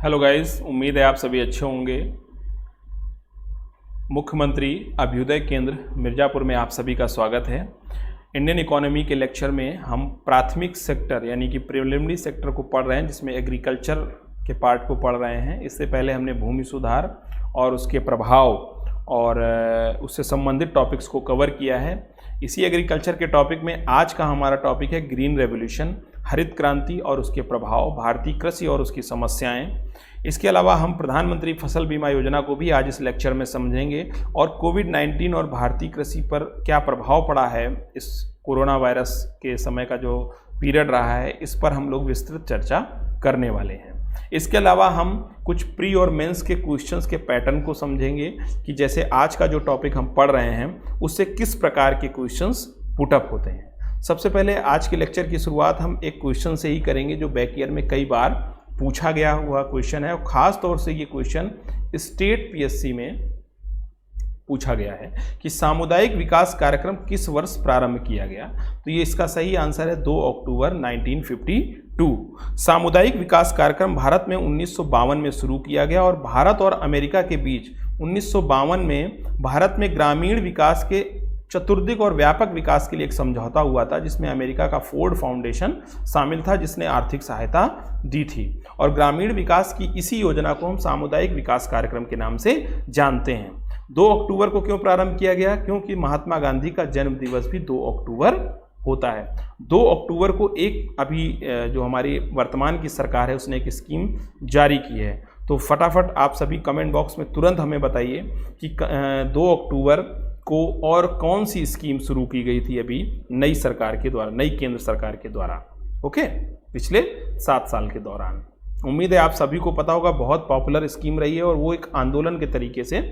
Hello guys, उम्मीद है आप सभी अच्छे होंगे। मुख्यमंत्री अभ्युदय केंद्र मिर्ज़ापुर में आप सभी का स्वागत है। इंडियन इकोनॉमी के लेक्चर में हम प्राथमिक सेक्टर यानी कि प्रिलिमिनरी सेक्टर को पढ़ रहे हैं, जिसमें एग्रीकल्चर के पार्ट को पढ़ रहे हैं। इससे पहले हमने भूमि सुधार और उसके प्रभाव और उससे संबंधित टॉपिक्स को कवर किया है। इसी एग्रीकल्चर के टॉपिक में आज का हमारा टॉपिक है ग्रीन रेवोल्यूशन, हरित क्रांति और उसके प्रभाव, भारतीय कृषि और उसकी समस्याएं। इसके अलावा हम प्रधानमंत्री फसल बीमा योजना को भी आज इस लेक्चर में समझेंगे और कोविड-19 और भारतीय कृषि पर क्या प्रभाव पड़ा है, इस कोरोना वायरस के समय का जो पीरियड रहा है, इस पर हम लोग विस्तृत चर्चा करने वाले हैं। इसके अलावा हम कुछ प्री और मेंस के क्वेश्चंस के पैटर्न को समझेंगे कि जैसे आज का जो टॉपिक हम पढ़ रहे हैं उससे किस प्रकार के क्वेश्चंस पुटअप होते हैं। सबसे पहले आज के लेक्चर की शुरुआत हम एक क्वेश्चन से ही करेंगे जो बैक ईयर में कई बार पूछा गया हुआ क्वेश्चन है और ख़ास तौर से ये क्वेश्चन स्टेट पीएससी में पूछा गया है कि सामुदायिक विकास कार्यक्रम किस वर्ष प्रारंभ किया गया। तो ये इसका सही आंसर है 2 अक्टूबर 1952। सामुदायिक विकास कार्यक्रम भारत में 1952 में शुरू किया गया और भारत और अमेरिका के बीच 1952 में भारत में ग्रामीण विकास के चतुर्दिक और व्यापक विकास के लिए एक समझौता हुआ था, जिसमें अमेरिका का फोर्ड फाउंडेशन शामिल था, जिसने आर्थिक सहायता दी थी। और ग्रामीण विकास की इसी योजना को हम सामुदायिक विकास कार्यक्रम के नाम से जानते हैं। 2 अक्टूबर को क्यों प्रारंभ किया गया? क्योंकि महात्मा गांधी का जन्म दिवस भी 2 अक्टूबर होता है। 2 अक्टूबर को एक अभी जो हमारी वर्तमान की सरकार है उसने एक स्कीम जारी की है। तो फटाफट आप सभी कमेंट बॉक्स में तुरंत हमें बताइए कि 2 अक्टूबर को और कौन सी स्कीम शुरू की गई थी अभी नई सरकार के द्वारा, नई केंद्र सरकार के द्वारा, ओके, पिछले 7 साल के दौरान। उम्मीद है आप सभी को पता होगा, बहुत पॉपुलर स्कीम रही है और वो एक आंदोलन के तरीके से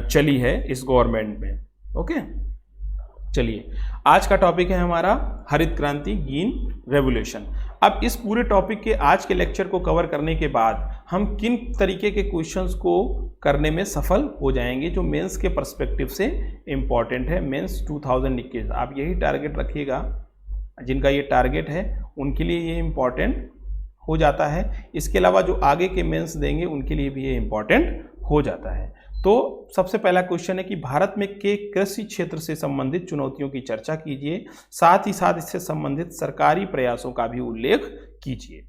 चली है इस गवर्नमेंट में, ओके। चलिए, आज का टॉपिक है हमारा हरित क्रांति, ग्रीन रेवोल्यूशन। अब इस पूरे टॉपिक के आज के लेक्चर को कवर करने के बाद हम किन तरीके के क्वेश्चंस को करने में सफल हो जाएंगे जो मेंस के पर्सपेक्टिव से इम्पॉर्टेंट है। मेंस 2021 आप यही टारगेट रखिएगा, जिनका ये टारगेट है उनके लिए ये इम्पॉर्टेंट हो जाता है। इसके अलावा जो आगे के मेंस देंगे उनके लिए भी ये इम्पॉर्टेंट हो जाता है। तो सबसे पहला क्वेश्चन है कि भारत में के कृषि क्षेत्र से संबंधित चुनौतियों की चर्चा कीजिए, साथ ही साथ इससे संबंधित सरकारी प्रयासों का भी उल्लेख कीजिए।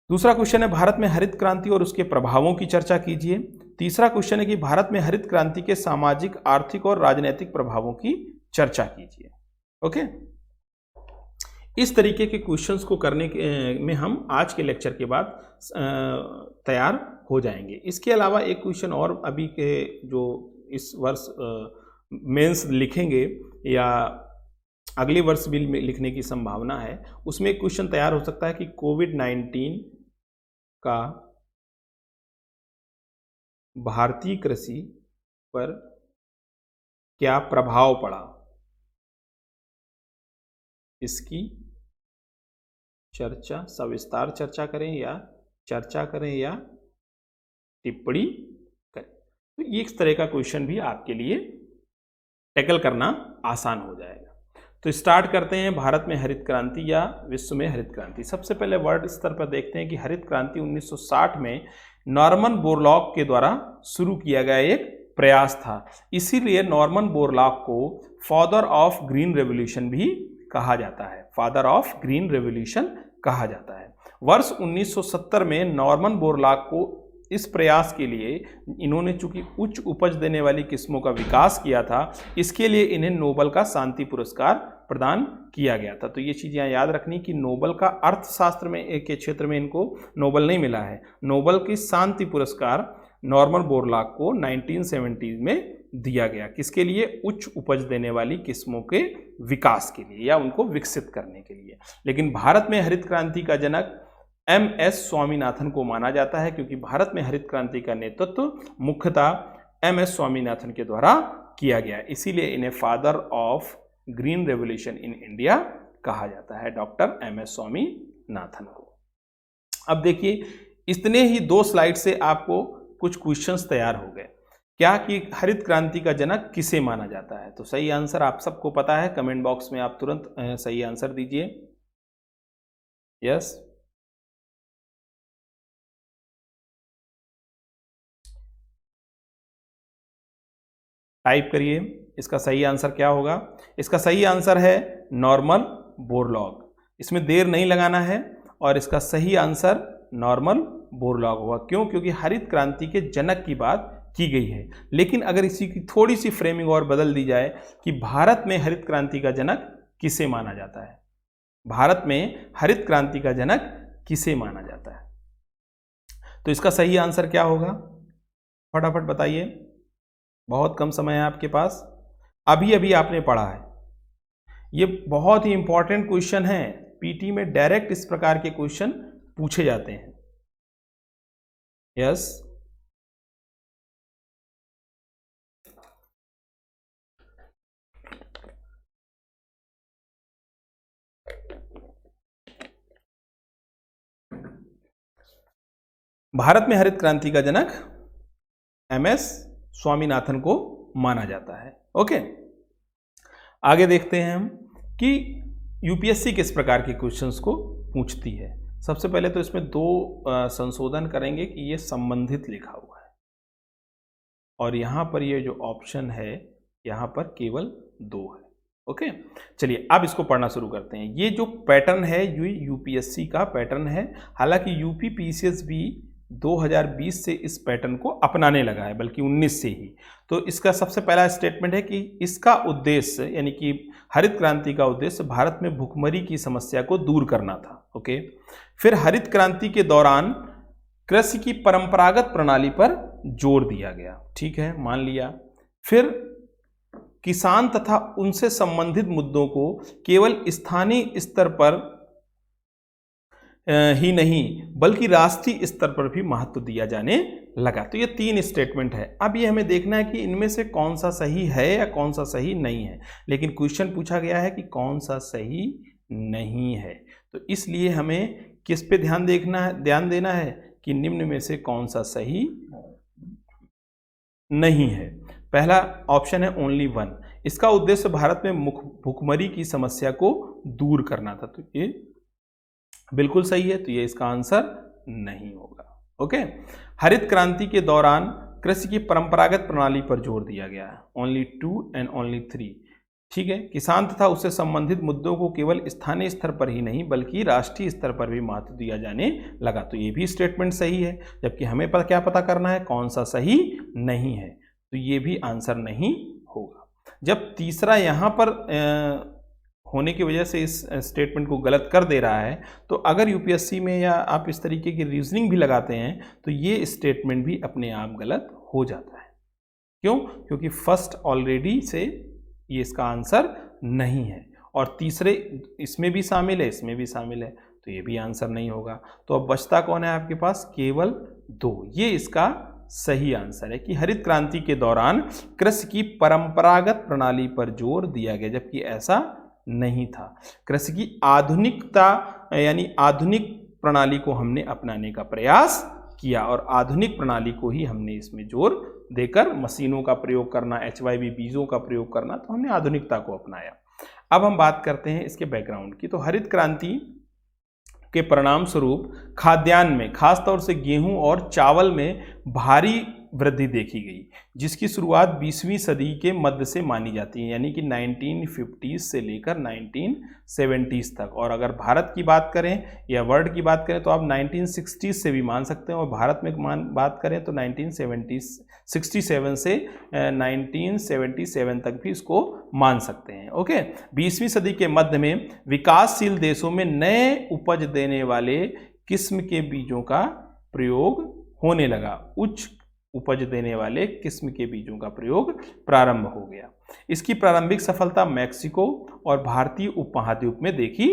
दूसरा क्वेश्चन है भारत में हरित क्रांति और उसके प्रभावों की चर्चा कीजिए। तीसरा क्वेश्चन है कि भारत में हरित क्रांति के सामाजिक, आर्थिक और राजनीतिक प्रभावों की चर्चा कीजिए, ओके। इस तरीके के क्वेश्चंस को करने में हम आज के लेक्चर के बाद तैयार हो जाएंगे। इसके अलावा एक क्वेश्चन और अभी के जो इस वर्ष मेंस लिखेंगे या अगले वर्ष भी लिखने की संभावना है, उसमें एक क्वेश्चन तैयार हो सकता है कि कोविड-19 का भारतीय कृषि पर क्या प्रभाव पड़ा, इसकी चर्चा, सविस्तार चर्चा करें या टिप्पणी करें। तो ये इस तरह का क्वेश्चन भी आपके लिए टैकल करना आसान हो जाएगा। तो स्टार्ट करते हैं भारत में हरित क्रांति या विश्व में हरित क्रांति। सबसे पहले वर्ल्ड स्तर पर देखते हैं कि हरित क्रांति 1960 में नॉर्मन बोरलॉग के द्वारा शुरू किया गया एक प्रयास था। इसीलिए नॉर्मन बोरलॉग को फादर ऑफ ग्रीन रेवोल्यूशन भी कहा जाता है, फादर ऑफ ग्रीन रेवोल्यूशन कहा जाता है। वर्ष 1970 में नॉर्मन बोरलॉग को इस प्रयास के लिए, इन्होंने चूंकि उच्च उपज देने वाली किस्मों का विकास किया था, इसके लिए इन्हें नोबेल का शांति पुरस्कार प्रदान किया गया था। तो ये चीज़ें याद रखनी कि नोबेल का अर्थशास्त्र में के क्षेत्र में इनको नोबेल नहीं मिला है। नोबेल की शांति पुरस्कार नॉर्मन बोरलॉग को 1970 में दिया गया, किसके लिए? उच्च उपज देने वाली किस्मों के विकास के लिए या उनको विकसित करने के लिए। लेकिन भारत में हरित क्रांति का जनक MS स्वामीनाथन को माना जाता है, क्योंकि भारत में हरित क्रांति का नेतृत्व मुख्यतः MS स्वामीनाथन के द्वारा किया गया, इसीलिए इन्हें father of green revolution in India कहा जाता है, डॉक्टर MS स्वामीनाथन को। अब देखिए, इतने ही 2 स्लाइड से आपको कुछ क्वेश्चंस तैयार हो गए। क्या कि हरित क्रांति का जनक किसे माना जाता है? तो सही आंसर आप सबको पता है, कमेंट बॉक्स में आप तुरंत सही आंसर दीजिए। यस, टाइप करिए, इसका सही आंसर क्या होगा। इसका सही आंसर है नॉर्मन बोरलॉग। इसमें देर नहीं लगाना है और इसका सही आंसर नॉर्मन बोरलॉग होगा। क्यों? क्योंकि हरित क्रांति के जनक की बात की गई है। लेकिन अगर इसी की थोड़ी सी फ्रेमिंग और बदल दी जाए कि भारत में हरित क्रांति का जनक किसे माना जाता है, भारत में हरित क्रांति का जनक किसे माना जाता है, तो इसका सही आंसर क्या होगा, फटाफट बताइए। बहुत कम समय है आपके पास, अभी अभी आपने पढ़ा है। ये बहुत ही इंपॉर्टेंट क्वेश्चन है, पीटी में डायरेक्ट इस प्रकार के क्वेश्चन पूछे जाते हैं। यस, भारत में हरित क्रांति का जनक एमएस स्वामीनाथन को माना जाता है। ओके, आगे देखते हैं हम कि यूपीएससी किस प्रकार के क्वेश्चंस को पूछती है। सबसे पहले तो इसमें दो संशोधन करेंगे कि ये संबंधित लिखा हुआ है और यहाँ पर ये जो ऑप्शन है यहाँ पर केवल 2 है। ओके, चलिए अब इसको पढ़ना शुरू करते हैं। ये जो पैटर्न है ये यूपीएससी का पैटर्न है। हालांकि यूपी पीसीएस भी 2020 से इस पैटर्न को अपनाने लगा है, बल्कि 19 से ही। तो इसका सबसे पहला स्टेटमेंट है कि इसका उद्देश्य यानी कि हरित क्रांति का उद्देश्य भारत में भुखमरी की समस्या को दूर करना था। ओके, फिर हरित क्रांति के दौरान कृषि की परंपरागत प्रणाली पर जोर दिया गया, ठीक है, मान लिया। फिर किसान तथा उनसे संबंधित मुद्दों को केवल स्थानीय स्तर पर ही नहीं बल्कि राष्ट्रीय स्तर पर भी महत्व दिया जाने लगा। तो ये 3 स्टेटमेंट है। अब ये हमें देखना है कि इनमें से कौन सा सही है या कौन सा सही नहीं है। लेकिन क्वेश्चन पूछा गया है कि कौन सा सही नहीं है, तो इसलिए हमें किस पे ध्यान देना है कि निम्न में से कौन सा सही नहीं है। पहला ऑप्शन है ओनली 1, इसका उद्देश्य भारत में भुखमरी की समस्या को दूर करना था, तो ये बिल्कुल सही है, तो ये इसका आंसर नहीं होगा। ओके, हरित क्रांति के दौरान कृषि की परंपरागत प्रणाली पर जोर दिया गया है, ओनली 2 एंड ओनली 3, ठीक है। किसान तथा उससे संबंधित मुद्दों को केवल स्थानीय स्तर पर ही नहीं बल्कि राष्ट्रीय स्तर पर भी महत्व दिया जाने लगा, तो ये भी स्टेटमेंट सही है। जबकि हमें क्या पता करना है कौन सा सही नहीं है, तो ये भी आंसर नहीं होगा। जब तीसरा यहाँ पर होने की वजह से इस स्टेटमेंट को गलत कर दे रहा है, तो अगर यूपीएससी में या आप इस तरीके की रीजनिंग भी लगाते हैं तो ये स्टेटमेंट भी अपने आप गलत हो जाता है। क्यों? क्योंकि फर्स्ट ऑलरेडी से ये इसका आंसर नहीं है और तीसरे इसमें भी शामिल है, इसमें भी शामिल है, तो ये भी आंसर नहीं होगा। तो अब बचता कौन है आपके पास? केवल 2। ये इसका सही आंसर है कि हरित क्रांति के दौरान कृषि की परंपरागत प्रणाली पर जोर दिया गया, जबकि ऐसा नहीं था। कृषि की आधुनिकता यानी आधुनिक प्रणाली को हमने अपनाने का प्रयास किया और आधुनिक प्रणाली को ही हमने इसमें जोर देकर मशीनों का प्रयोग करना, HYV बीजों का प्रयोग करना, तो हमने आधुनिकता को अपनाया। अब हम बात करते हैं इसके बैकग्राउंड की। तो हरित क्रांति के परिणाम स्वरूप खाद्यान्न में खासतौर से गेहूं और चावल में भारी वृद्धि देखी गई, जिसकी शुरुआत 20वीं सदी के मध्य से मानी जाती है, यानी कि 1950s से लेकर 1970s तक। और अगर भारत की बात करें या वर्ल्ड की बात करें तो आप 1960s से भी मान सकते हैं, और भारत में बात करें तो 1967 से 1977 तक भी इसको मान सकते हैं। ओके, 20वीं सदी के मध्य में विकासशील देशों में नए उपज देने वाले किस्म के बीजों का प्रयोग होने लगा। उच्च उपज देने वाले किस्म के बीजों का प्रयोग प्रारंभ हो गया। इसकी प्रारंभिक सफलता मैक्सिको और भारतीय उपमहाद्वीप में देखी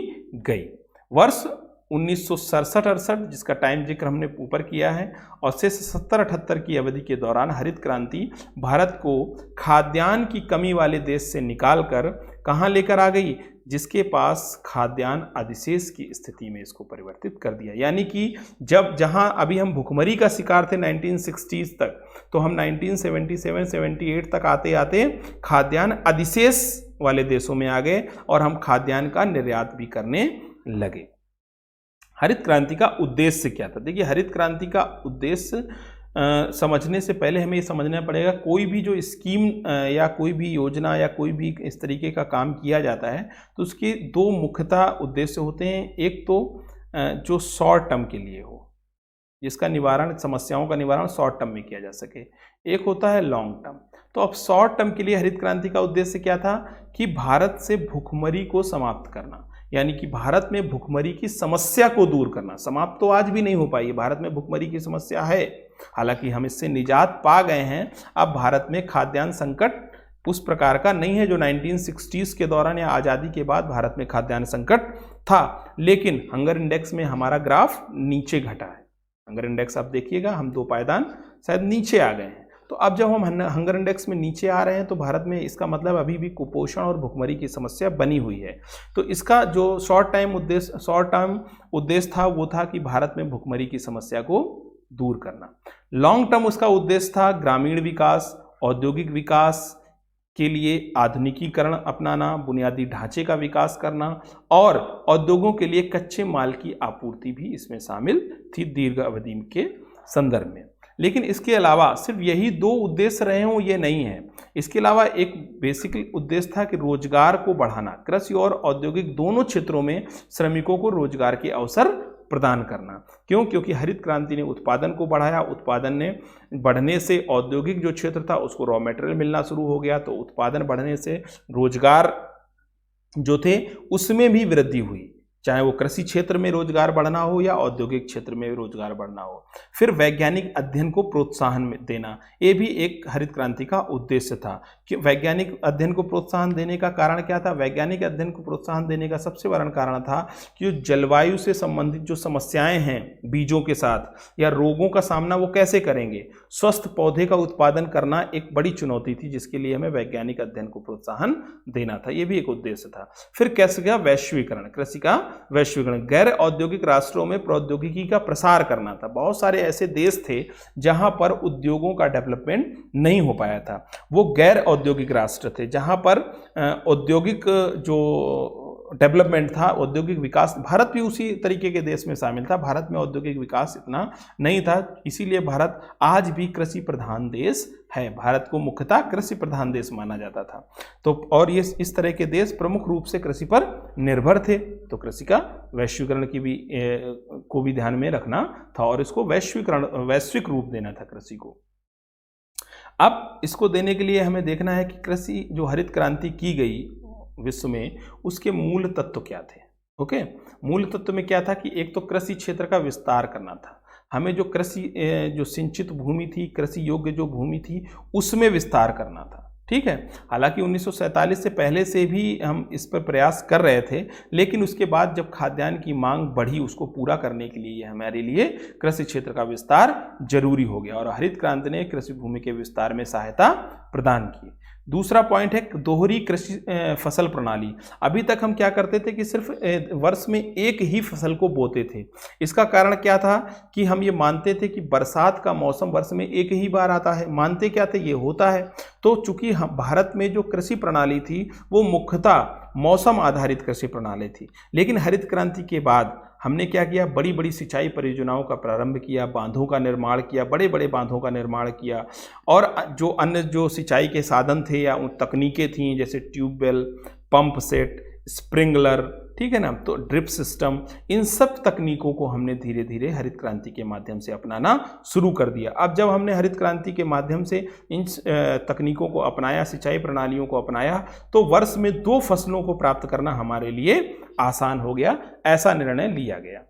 गई। वर्ष 1967-68 जिसका टाइम जिक्र हमने ऊपर किया है और से 70-78 की अवधि के दौरान हरित क्रांति भारत को खाद्यान्न की कमी वाले देश से निकालकर कहाँ लेकर आ गई? जिसके पास खाद्यान्न अधिशेष की स्थिति में इसको परिवर्तित कर दिया। यानी कि जहां अभी हम भुखमरी का शिकार थे 1960s तक, तो हम 1977-78 तक आते आते खाद्यान्न अधिशेष वाले देशों में आ गए और हम खाद्यान्न का निर्यात भी करने लगे। हरित क्रांति का उद्देश्य क्या था? देखिए, हरित क्रांति का उद्देश्य समझने से पहले हमें ये समझना पड़ेगा कोई भी जो स्कीम या कोई भी योजना या कोई भी इस तरीके का काम किया जाता है तो उसके दो मुख्यतः उद्देश्य होते हैं। एक तो जो शॉर्ट टर्म के लिए हो, जिसका निवारण, समस्याओं का निवारण शॉर्ट टर्म में किया जा सके, एक होता है लॉन्ग टर्म। तो अब शॉर्ट टर्म के लिए हरित क्रांति का उद्देश्य क्या था कि भारत से भुखमरी को समाप्त करना, यानी कि भारत में भुखमरी की समस्या को दूर करना। समाप्त तो आज भी नहीं हो पाई, भारत में भुखमरी की समस्या है, हालांकि हम इससे निजात पा गए हैं। अब भारत में खाद्यान्न संकट उस प्रकार का नहीं है जो 1960s के दौरान या आज़ादी के बाद भारत में खाद्यान्न संकट था, लेकिन हंगर इंडेक्स में हमारा ग्राफ नीचे घटा है। हंगर इंडेक्स आप देखिएगा, हम 2 पायदान शायद नीचे आ गए हैं। तो अब जब हम हंगर इंडेक्स में नीचे आ रहे हैं तो भारत में इसका मतलब अभी भी कुपोषण और भुखमरी की समस्या बनी हुई है। तो इसका जो शॉर्ट टर्म उद्देश्य था वो था कि भारत में भुखमरी की समस्या को दूर करना। लॉन्ग टर्म उसका उद्देश्य था ग्रामीण विकास, औद्योगिक विकास के लिए आधुनिकीकरण अपनाना, बुनियादी ढांचे का विकास करना और उद्योगों के लिए कच्चे माल की आपूर्ति भी इसमें शामिल थी दीर्घ अवधि के संदर्भ में। लेकिन इसके अलावा सिर्फ यही 2 उद्देश्य रहे हों ये नहीं है। इसके अलावा एक बेसिक उद्देश्य था कि रोजगार को बढ़ाना, कृषि और औद्योगिक दोनों क्षेत्रों में श्रमिकों को रोजगार के अवसर प्रदान करना। क्यों? क्योंकि हरित क्रांति ने उत्पादन को बढ़ाया, उत्पादन ने बढ़ने से औद्योगिक जो क्षेत्र था उसको रॉ मटेरियल मिलना शुरू हो गया, तो उत्पादन बढ़ने से रोजगार जो थे उसमें भी वृद्धि हुई, चाहे वो कृषि क्षेत्र में रोजगार बढ़ना हो या औद्योगिक क्षेत्र में रोजगार बढ़ना हो। फिर वैज्ञानिक अध्ययन को प्रोत्साहन देना, ये भी एक हरित क्रांति का उद्देश्य था। कि वैज्ञानिक अध्ययन को प्रोत्साहन देने का कारण क्या था? वैज्ञानिक अध्ययन को प्रोत्साहन देने का सबसे बड़ा कारण था कि जलवायु से संबंधित जो समस्याएं हैं बीजों के साथ या रोगों का सामना वो कैसे करेंगे। स्वस्थ पौधे का उत्पादन करना एक बड़ी चुनौती थी, जिसके लिए हमें वैज्ञानिक अध्ययन को प्रोत्साहन देना था, ये भी एक उद्देश्य था। फिर कैसे का वैश्वीकरण, कृषि का वैश्वीकरण, गैर औद्योगिक राष्ट्रों में प्रौद्योगिकी का प्रसार करना था। बहुत सारे ऐसे देश थे जहां पर उद्योगों का डेवलपमेंट नहीं हो पाया था, वो गैर औद्योगिक राष्ट्र थे जहां पर औद्योगिक जो डेवलपमेंट था, औद्योगिक विकास, भारत भी उसी तरीके के देश में शामिल था। भारत में औद्योगिक विकास इतना नहीं था, इसीलिए भारत आज भी कृषि प्रधान देश है। भारत को मुख्यतः कृषि प्रधान देश माना जाता था। तो और ये इस तरह के देश प्रमुख रूप से कृषि पर निर्भर थे, तो कृषि का वैश्वीकरण की भी को भी ध्यान में रखना था और इसको वैश्विक रूप देना था कृषि को। अब इसको देने के लिए हमें देखना है कि कृषि जो हरित क्रांति की गई विश्व में, उसके मूल तत्व क्या थे। ओके, मूल तत्व में क्या था कि एक तो कृषि क्षेत्र का विस्तार करना था। हमें जो कृषि जो सिंचित भूमि थी, कृषि योग्य जो भूमि थी, उसमें विस्तार करना था। ठीक है, हालांकि 1947 से पहले से भी हम इस पर प्रयास कर रहे थे, लेकिन उसके बाद जब खाद्यान्न की मांग बढ़ी, उसको पूरा करने के लिए हमारे लिए कृषि क्षेत्र का विस्तार जरूरी हो गया और हरित क्रांति ने कृषि भूमि के विस्तार में सहायता प्रदान की। दूसरा पॉइंट है दोहरी कृषि फसल प्रणाली। अभी तक हम क्या करते थे कि सिर्फ वर्ष में एक ही फसल को बोते थे। इसका कारण क्या था कि हम ये मानते थे कि बरसात का मौसम वर्ष में एक ही बार आता है। मानते क्या थे, ये होता है। तो चूंकि भारत में जो कृषि प्रणाली थी वो मुख्यतः मौसम आधारित कृषि प्रणाली थी, लेकिन हरित क्रांति के बाद हमने क्या किया, बड़ी बड़ी सिंचाई परियोजनाओं का प्रारंभ किया, बांधों का निर्माण किया, बड़े बड़े बांधों का निर्माण किया और जो अन्य जो सिंचाई के साधन थे या तकनीकें थीं जैसे ट्यूबवेल, पंप सेट, स्प्रिंकलर, ठीक है ना, तो ड्रिप सिस्टम, इन सब तकनीकों को हमने धीरे धीरे हरित क्रांति के माध्यम से अपनाना शुरू कर दिया। अब जब हमने हरित क्रांति के माध्यम से इन तकनीकों को अपनाया, सिंचाई प्रणालियों को अपनाया, तो वर्ष में 2 फसलों को प्राप्त करना हमारे लिए आसान हो गया। ऐसा निर्णय लिया गया।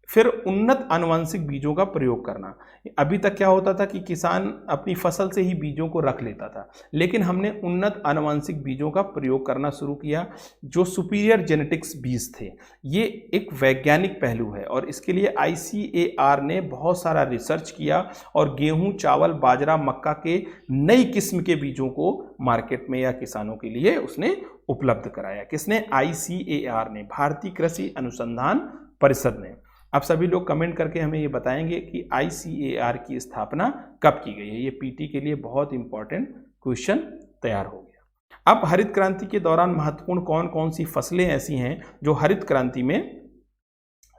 फिर उन्नत आनुवंशिक बीजों का प्रयोग करना। अभी तक क्या होता था कि किसान अपनी फसल से ही बीजों को रख लेता था, लेकिन हमने उन्नत आनुवंशिक बीजों का प्रयोग करना शुरू किया जो सुपीरियर जेनेटिक्स बीज थे। ये एक वैज्ञानिक पहलू है और इसके लिए ICAR ने बहुत सारा रिसर्च किया और गेहूं, चावल, बाजरा, मक्का के नई किस्म के बीजों को मार्केट में या किसानों के लिए उसने उपलब्ध कराया। किसने? ICAR ने, भारतीय कृषि अनुसंधान परिषद ने। आप सभी लोग कमेंट करके हमें ये बताएंगे कि ICAR की स्थापना कब की गई है। ये PT के लिए बहुत इंपॉर्टेंट क्वेश्चन तैयार हो गया। अब हरित क्रांति के दौरान महत्वपूर्ण कौन कौन सी फसलें ऐसी हैं जो हरित क्रांति में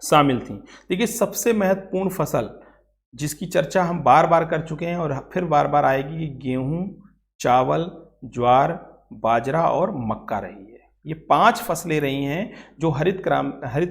शामिल थी। देखिए, सबसे महत्वपूर्ण फसल जिसकी चर्चा हम बार बार कर चुके हैं और फिर बार बार आएगी कि गेहूं, चावल, ज्वार, बाजरा और मक्का रही है। ये 5 फसलें रही हैं जो हरित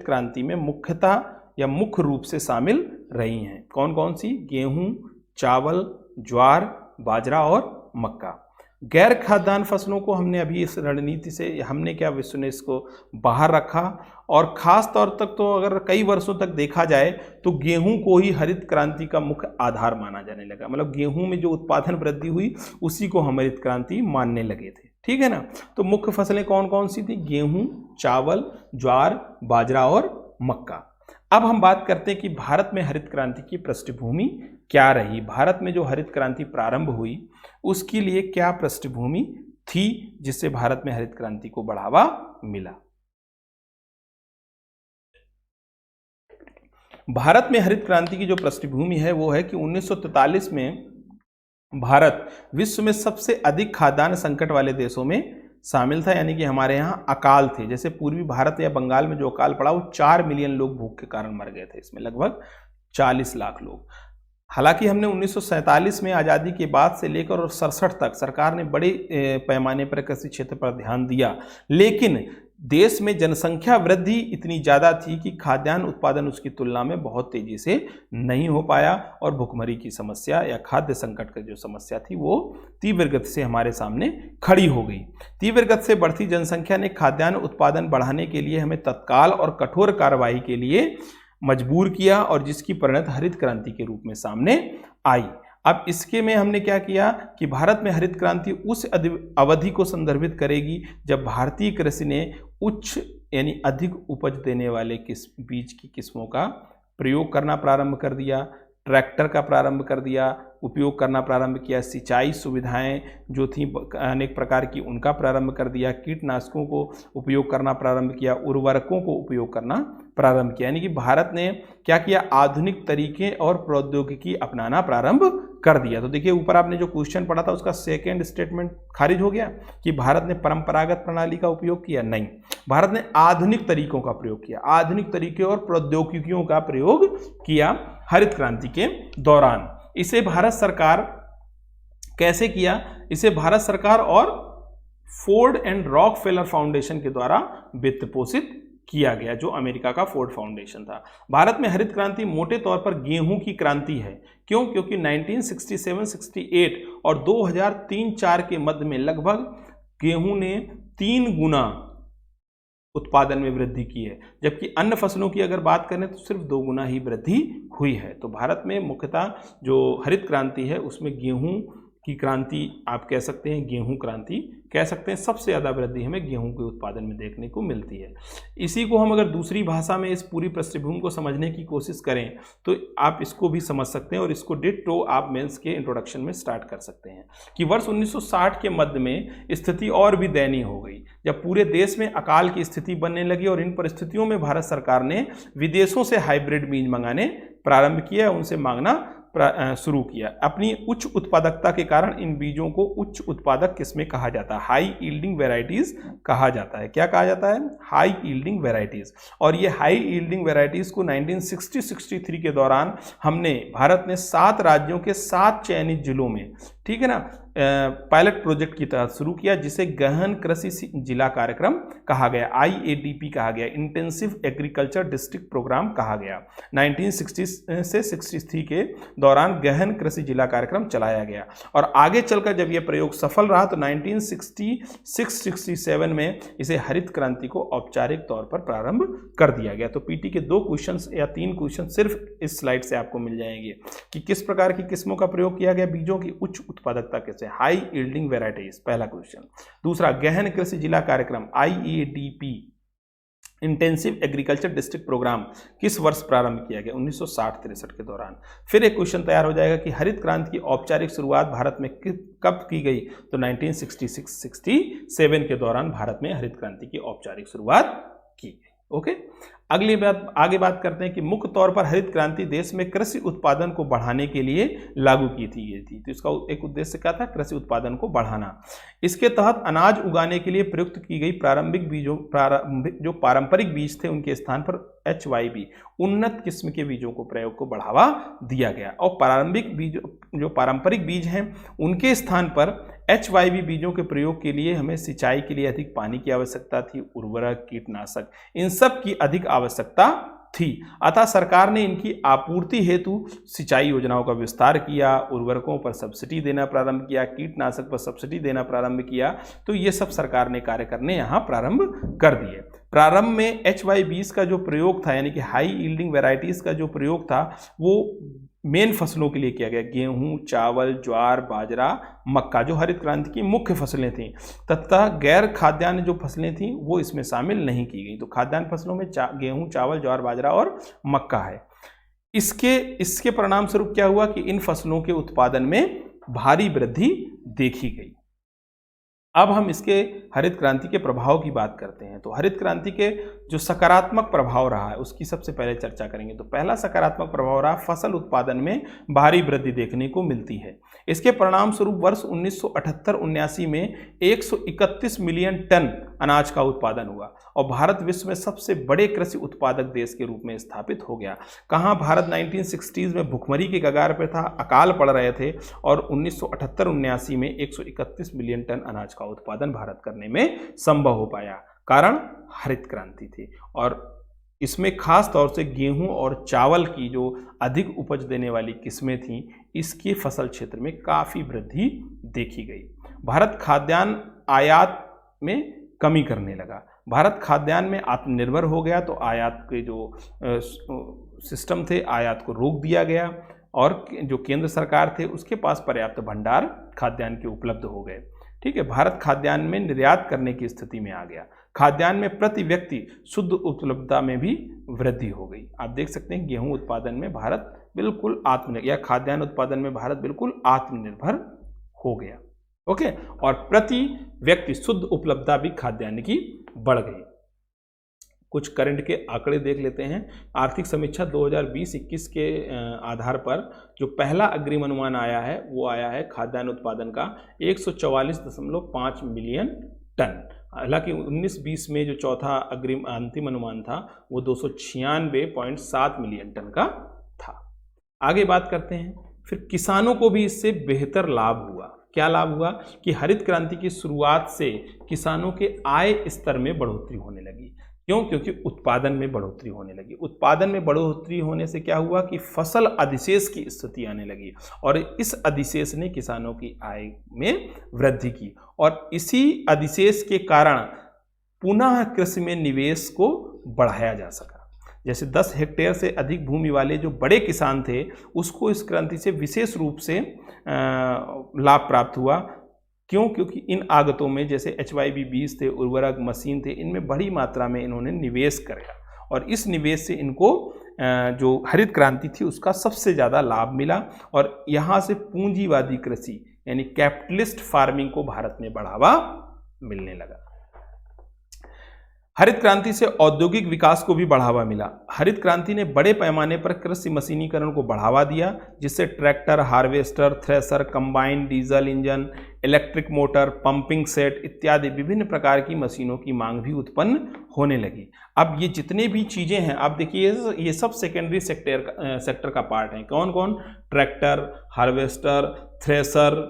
क्रांति में मुख्यतः या मुख्य रूप से शामिल रही हैं। कौन कौन सी? गेहूं, चावल, ज्वार, बाजरा और मक्का। गैर खाद्यान्न फसलों को हमने अभी इस रणनीति से हमने क्या विश्व ने इसको बाहर रखा, और खास तौर तक तो अगर कई वर्षों तक देखा जाए तो गेहूं को ही हरित क्रांति का मुख्य आधार माना जाने लगा। मतलब गेहूं में जो उत्पादन वृद्धि हुई उसी को हम हरित क्रांति मानने लगे थे। ठीक है ना। तो मुख्य फसलें कौन कौन सी थी? गेहूं, चावल, ज्वार, बाजरा और मक्का। अब हम बात करते हैं कि भारत में हरित क्रांति की पृष्ठभूमि क्या रही। भारत में जो हरित क्रांति प्रारंभ हुई उसके लिए क्या पृष्ठभूमि थी जिससे भारत में हरित क्रांति को बढ़ावा मिला। भारत में हरित क्रांति की जो पृष्ठभूमि है वो है कि 1943 में भारत विश्व में सबसे अधिक खाद्यान्न संकट वाले देशों में शामिल था। यानी कि हमारे यहाँ अकाल थे। जैसे पूर्वी भारत या बंगाल में जो अकाल पड़ा वो 4 मिलियन लोग भूख के कारण मर गए थे, इसमें लगभग 40 लाख लोग। हालांकि हमने 1947 में आज़ादी के बाद से लेकर और 67 तक सरकार ने बड़े पैमाने पर कृषि क्षेत्र पर ध्यान दिया, लेकिन देश में जनसंख्या वृद्धि इतनी ज़्यादा थी कि खाद्यान्न उत्पादन उसकी तुलना में बहुत तेज़ी से नहीं हो पाया और भुखमरी की समस्या या खाद्य संकट की जो समस्या थी वो तीव्र गति से हमारे सामने खड़ी हो गई। तीव्र गति से बढ़ती जनसंख्या ने खाद्यान्न उत्पादन बढ़ाने के लिए हमें तत्काल और कठोर कार्रवाई के लिए मजबूर किया और जिसकी परिणत हरित क्रांति के रूप में सामने आई। अब इसके में हमने क्या किया कि भारत में हरित क्रांति उस अवधि को संदर्भित करेगी जब भारतीय कृषि ने उच्च यानी अधिक उपज देने वाले बीज की किस्मों का प्रयोग करना प्रारंभ कर दिया, ट्रैक्टर का प्रारंभ कर दिया, उपयोग करना प्रारंभ किया, सिंचाई सुविधाएं जो थी अनेक प्रकार की उनका प्रारंभ कर दिया, कीटनाशकों को उपयोग करना प्रारंभ किया, उर्वरकों को उपयोग करना प्रारंभ किया। यानी कि भारत ने क्या किया? आधुनिक तरीके और प्रौद्योगिकी अपनाना प्रारंभ कर दिया। तो देखिए ऊपर आपने जो क्वेश्चन पढ़ा था उसका सेकेंड स्टेटमेंट खारिज हो गया कि भारत ने परंपरागत प्रणाली का उपयोग किया। नहीं, भारत ने आधुनिक तरीकों का प्रयोग किया, आधुनिक तरीके और प्रौद्योगिकियों का प्रयोग किया हरित क्रांति के दौरान। इसे भारत सरकार कैसे किया? इसे भारत सरकार और फोर्ड एंड रॉकफेलर फाउंडेशन के द्वारा वित्त पोषित किया गया, जो अमेरिका का फोर्ड फाउंडेशन था। भारत में हरित क्रांति मोटे तौर पर गेहूं की क्रांति है। क्यों? क्योंकि 1967-68 और 2003-04 के मध्य में लगभग गेहूं ने 3 गुना उत्पादन में वृद्धि की है, जबकि अन्य फसलों की अगर बात करें तो सिर्फ 2 गुना ही वृद्धि हुई है। तो भारत में मुख्यतः जो हरित क्रांति है उसमें गेहूं की क्रांति आप कह सकते हैं, गेहूं क्रांति कह सकते हैं। सबसे ज़्यादा वृद्धि हमें गेहूं के उत्पादन में देखने को मिलती है। इसी को हम अगर दूसरी भाषा में इस पूरी पृष्ठभूमि को समझने की कोशिश करें तो आप इसको भी समझ सकते हैं और इसको डिट्टो आप मेंस के इंट्रोडक्शन में स्टार्ट कर सकते हैं कि वर्ष 1960 के मध्य में स्थिति और भी दयनीय हो गई जब पूरे देश में अकाल की स्थिति बनने लगी और इन परिस्थितियों में भारत सरकार ने विदेशों से हाइब्रिड बीज मंगाने प्रारंभ किया, उनसे मांगना शुरू किया। अपनी उच्च उत्पादकता के कारण इन बीजों को उच्च उत्पादक किस्में कहा जाता है, हाई यील्डिंग वेराइटीज कहा जाता है। क्या कहा जाता है? High yielding varieties. और ये हाई यील्डिंग वेराइटीज को 1960-63 के दौरान हमने भारत ने 7 राज्यों के 7 चयनित जिलों में, ठीक है ना, पायलट प्रोजेक्ट की तहत शुरू किया, जिसे गहन कृषि जिला कार्यक्रम कहा गया, IADP कहा गया, इंटेंसिव एग्रीकल्चर डिस्ट्रिक्ट प्रोग्राम कहा गया। 1960 से 63 के दौरान गहन कृषि जिला कार्यक्रम चलाया गया और आगे चलकर जब यह प्रयोग सफल रहा तो 1966-67 में इसे हरित क्रांति को औपचारिक तौर पर प्रारंभ कर दिया गया। तो पीटी के 2 क्वेश्चन या 3 क्वेश्चन सिर्फ इस स्लाइड से आपको मिल जाएंगे कि किस प्रकार की किस्मों का प्रयोग किया गया बीजों की उच्च उत्पादकता के, हाई यील्डिंग वेराइटीज, पहला क्वेश्चन। दूसरा, गहन कृषि जिला कार्यक्रम IADP intensive agriculture district programme किस वर्ष प्रारंभ किया गया? 1960-63 के दौरान। फिर एक क्वेश्चन तैयार हो जाएगा कि हरित क्रांति की औपचारिक शुरुआत भारत में कब की गई? तो 1966-67 के दौरान भारत में हरित क्रांति की औपचारिक शुरुआत की गई। ओके, अगली बात आगे बात करते हैं कि मुख्य तौर पर हरित क्रांति देश में कृषि उत्पादन को बढ़ाने के लिए लागू की थी। तो इसका एक उद्देश्य क्या था? कृषि उत्पादन को बढ़ाना। इसके तहत अनाज उगाने के लिए प्रयुक्त की गई जो पारंपरिक बीज थे उनके स्थान पर HYB उन्नत किस्म के बीजों को प्रयोग को बढ़ावा दिया गया और जो पारंपरिक बीज हैं उनके स्थान पर HYB बीजों के प्रयोग के लिए हमें सिंचाई के लिए अधिक पानी की आवश्यकता थी, उर्वरक, कीटनाशक, इन सब की अधिक आवश्यकता थी। अतः सरकार ने इनकी आपूर्ति हेतु सिंचाई योजनाओं का विस्तार किया, उर्वरकों पर सब्सिडी देना प्रारंभ किया, कीटनाशक पर सब्सिडी देना प्रारंभ किया। तो ये सब सरकार ने कार्य करने यहाँ प्रारंभ कर दिए। प्रारंभ में HYBs का जो प्रयोग था यानी कि हाई यील्डिंग वेराइटीज़ का जो प्रयोग था वो मेन फसलों के लिए किया गया, गेहूं, चावल, ज्वार, बाजरा, मक्का, जो हरित क्रांति की मुख्य फसलें थीं, तथा गैर खाद्यान्न जो फसलें थीं वो इसमें शामिल नहीं की गई। तो खाद्यान्न फसलों में गेहूं, चावल, ज्वार, बाजरा और मक्का है। इसके परिणाम स्वरूप क्या हुआ कि इन फसलों के उत्पादन में भारी वृद्धि देखी गई। अब हम इसके हरित क्रांति के प्रभाव की बात करते हैं। तो हरित क्रांति के जो सकारात्मक प्रभाव रहा है उसकी सबसे पहले चर्चा करेंगे। तो पहला सकारात्मक प्रभाव रहा फसल उत्पादन में भारी वृद्धि देखने को मिलती है। इसके परिणाम स्वरूप वर्ष 1978-79 में 131 मिलियन टन अनाज का उत्पादन हुआ और भारत विश्व में सबसे बड़े कृषि उत्पादक देश के रूप में स्थापित हो गया। कहाँ भारत 1960s में भुखमरी के कगार पर था, अकाल पड़ रहे थे और 1978-79 में 131 मिलियन टन अनाज का उत्पादन भारत करने में संभव हो पाया। कारण हरित क्रांति थी और इसमें खास तौर से गेहूं और चावल की जो अधिक उपज देने वाली किस्में थीं, इसकी फसल क्षेत्र में काफ़ी वृद्धि देखी गई। भारत खाद्यान्न आयात में कमी करने लगा। भारत खाद्यान्न में आत्मनिर्भर हो गया तो आयात के जो सिस्टम थे आयात को रोक दिया गया और जो केंद्र सरकार थे उसके पास पर्याप्त भंडार खाद्यान्न के उपलब्ध हो गए। ठीक है, भारत खाद्यान्न में निर्यात करने की स्थिति में आ गया। खाद्यान्न में प्रति व्यक्ति शुद्ध उपलब्धता में भी वृद्धि हो गई। आप देख सकते हैं गेहूं उत्पादन में भारत बिल्कुल आत्मनिर्भर या खाद्यान्न उत्पादन में भारत बिल्कुल आत्मनिर्भर हो गया। ओके, और प्रति व्यक्ति शुद्ध उपलब्धता भी खाद्यान्न की बढ़ गई। कुछ करंट के आंकड़े देख लेते हैं। आर्थिक समीक्षा 2020-21 के आधार पर जो पहला अग्रिम अनुमान आया है वो आया है खाद्यान्न उत्पादन का 144.5 मिलियन टन। हालांकि 19-20 में जो चौथा अंतिम अनुमान था वो 296.7 मिलियन टन का था। आगे बात करते हैं, फिर किसानों को भी इससे बेहतर लाभ हुआ। क्या लाभ हुआ कि हरित क्रांति की शुरुआत से किसानों के आय स्तर में बढ़ोतरी होने लगी। क्यों? क्योंकि उत्पादन में बढ़ोतरी होने लगी। उत्पादन में बढ़ोतरी होने से क्या हुआ कि फसल अधिशेष की स्थिति आने लगी और इस अधिशेष ने किसानों की आय में वृद्धि की और इसी अधिशेष के कारण पुनः कृषि में निवेश को बढ़ाया जा सका। जैसे 10 हेक्टेयर से अधिक भूमि वाले जो बड़े किसान थे उसको इस क्रांति से विशेष रूप से लाभ प्राप्त हुआ। क्यों? क्योंकि इन आगतों में जैसे HYB बीज थे, उर्वरक, मशीन थे, इनमें बड़ी मात्रा में इन्होंने निवेश किया और इस निवेश से इनको जो हरित क्रांति थी उसका सबसे ज़्यादा लाभ मिला और यहाँ से पूंजीवादी कृषि यानी कैपिटलिस्ट फार्मिंग को भारत में बढ़ावा मिलने लगा। हरित क्रांति से औद्योगिक विकास को भी बढ़ावा मिला। हरित क्रांति ने बड़े पैमाने पर कृषि मशीनीकरण को बढ़ावा दिया जिससे tractor, harvester, thresher, combine, diesel engine, electric motor, pumping set इत्यादि विभिन्न प्रकार की मशीनों की मांग भी उत्पन्न होने लगी। अब ये जितने भी चीज़ें हैं आप देखिए ये सब सेकेंडरी सेक्टर का पार्ट हैं। कौन कौन? Tractor, harvester, thresher,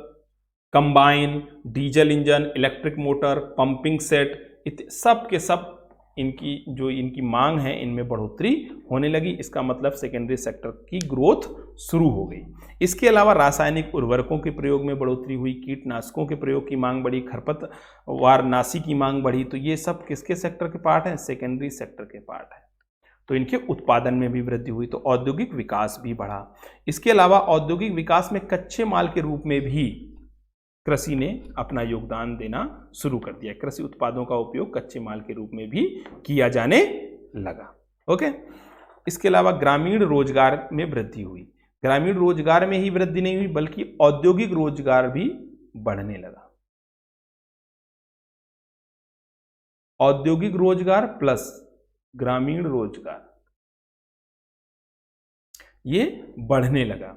combine, diesel engine, electric motor, pumping set, सब के सब इनकी मांग है इनमें बढ़ोतरी होने लगी। इसका मतलब सेकेंडरी सेक्टर की ग्रोथ शुरू हो गई। इसके अलावा रासायनिक उर्वरकों के प्रयोग में बढ़ोतरी हुई, कीटनाशकों के प्रयोग की मांग बढ़ी, खरपतवार नाशी की मांग बढ़ी। तो ये सब किसके सेक्टर के पार्ट हैं? सेकेंडरी सेक्टर के पार्ट हैं। तो इनके उत्पादन में भी वृद्धि हुई तो औद्योगिक विकास भी बढ़ा। इसके अलावा औद्योगिक विकास में कच्चे माल के रूप में भी कृषि ने अपना योगदान देना शुरू कर दिया। कृषि उत्पादों का उपयोग कच्चे माल के रूप में भी किया जाने लगा। ओके, इसके अलावा ग्रामीण रोजगार में वृद्धि हुई। ग्रामीण रोजगार में ही वृद्धि नहीं हुई बल्कि औद्योगिक रोजगार भी बढ़ने लगा। औद्योगिक रोजगार प्लस ग्रामीण रोजगार ये बढ़ने लगा।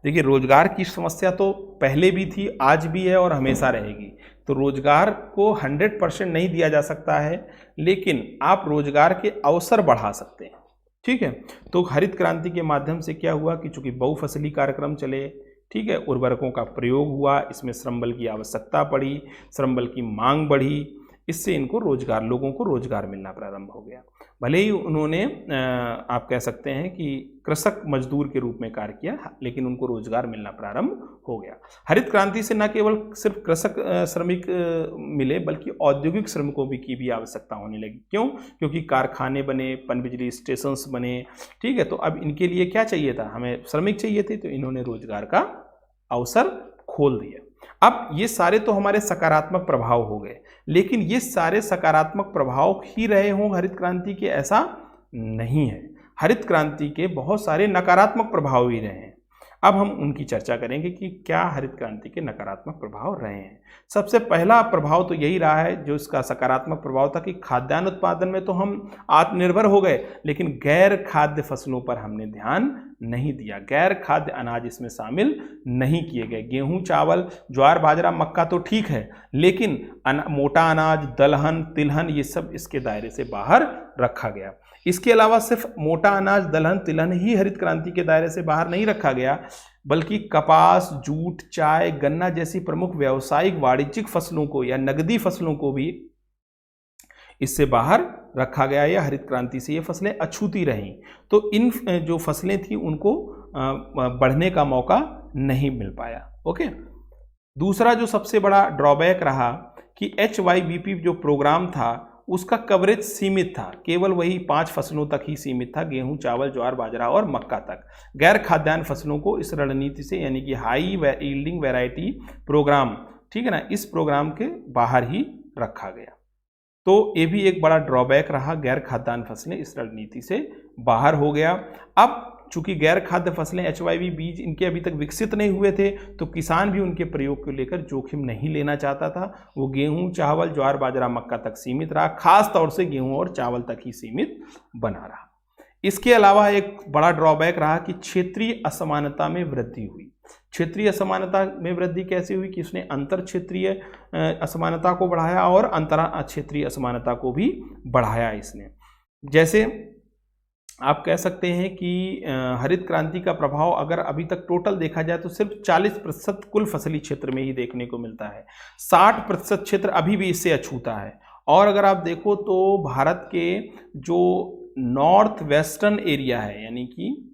देखिए, रोजगार की समस्या तो पहले भी थी, आज भी है और हमेशा रहेगी। तो रोजगार को 100% नहीं दिया जा सकता है, लेकिन आप रोजगार के अवसर बढ़ा सकते हैं। ठीक है, तो हरित क्रांति के माध्यम से क्या हुआ कि चूंकि बहुफसली कार्यक्रम चले, ठीक है, उर्वरकों का प्रयोग हुआ, इसमें श्रम बल की आवश्यकता पड़ी, श्रम बल की मांग बढ़ी, इससे इनको रोजगार, लोगों को रोजगार मिलना प्रारंभ हो गया। भले ही उन्होंने आप कह सकते हैं कि कृषक मजदूर के रूप में कार्य किया, लेकिन उनको रोजगार मिलना प्रारंभ हो गया। हरित क्रांति से न केवल सिर्फ कृषक श्रमिक मिले, बल्कि औद्योगिक श्रमिकों की भी आवश्यकता होने लगी। क्यों? क्योंकि कारखाने बने, पनबिजली स्टेशंस बने, ठीक है। तो अब इनके लिए क्या चाहिए था? हमें श्रमिक चाहिए थे, तो इन्होंने रोजगार का अवसर खोल दिया। अब ये सारे तो हमारे सकारात्मक प्रभाव हो गए, लेकिन ये सारे सकारात्मक प्रभाव ही रहे हों हरित क्रांति के, ऐसा नहीं है। हरित क्रांति के बहुत सारे नकारात्मक प्रभाव भी रहे हैं। अब हम उनकी चर्चा करेंगे कि क्या हरित क्रांति के नकारात्मक प्रभाव रहे हैं। सबसे पहला प्रभाव तो यही रहा है, जो इसका सकारात्मक प्रभाव था, कि खाद्यान्न उत्पादन में तो हम आत्मनिर्भर हो गए, लेकिन गैर खाद्य फसलों पर हमने ध्यान नहीं दिया। गैर खाद्य अनाज इसमें शामिल नहीं किए गए। गेहूं, चावल, ज्वार, बाजरा, मक्का तो ठीक है, लेकिन मोटा अनाज, दलहन, तिलहन, ये सब इसके दायरे से बाहर रखा गया। इसके अलावा सिर्फ मोटा अनाज, दलहन, तिलहन ही हरित क्रांति के दायरे से बाहर नहीं रखा गया, बल्कि कपास, जूट, चाय, गन्ना जैसी प्रमुख व्यावसायिक वाणिज्यिक फसलों को या नगदी फसलों को भी इससे बाहर रखा गया। या हरित क्रांति से ये फसलें अछूती रहीं, तो इन जो फसलें थी उनको बढ़ने का मौका नहीं मिल पाया। ओके, दूसरा जो सबसे बड़ा ड्रॉबैक रहा कि HYBP जो प्रोग्राम था उसका कवरेज सीमित था, केवल वही 5 फसलों तक ही सीमित था, गेहूं, चावल, ज्वार, बाजरा और मक्का तक। गैर खाद्यान्न फसलों को इस रणनीति से, यानी कि हाई यील्डिंग वैरायटी प्रोग्राम, ठीक है ना, इस प्रोग्राम के बाहर ही रखा गया। तो ये भी एक बड़ा ड्रॉबैक रहा, गैर खाद्यान्न फसलें इस रणनीति से बाहर हो गया। अब चूंकि गैर खाद्य फसलें HYB बीज इनके अभी तक विकसित नहीं हुए थे, तो किसान भी उनके प्रयोग को लेकर जोखिम नहीं लेना चाहता था। वो गेहूं, चावल, ज्वार, बाजरा, मक्का तक सीमित रहा, खास तौर से गेहूं और चावल तक ही सीमित बना रहा। इसके अलावा एक बड़ा ड्रॉबैक रहा कि क्षेत्रीय असमानता में वृद्धि हुई। क्षेत्रीय असमानता में वृद्धि कैसे हुई कि उसने अंतर क्षेत्रीय असमानता को बढ़ाया और अंतर क्षेत्रीय असमानता को भी बढ़ाया इसने। जैसे आप कह सकते हैं कि हरित क्रांति का प्रभाव अगर अभी तक टोटल देखा जाए तो सिर्फ 40% कुल फसली क्षेत्र में ही देखने को मिलता है। 60% क्षेत्र अभी भी इससे अछूता है। और अगर आप देखो तो भारत के जो नॉर्थ वेस्टर्न एरिया है, यानी कि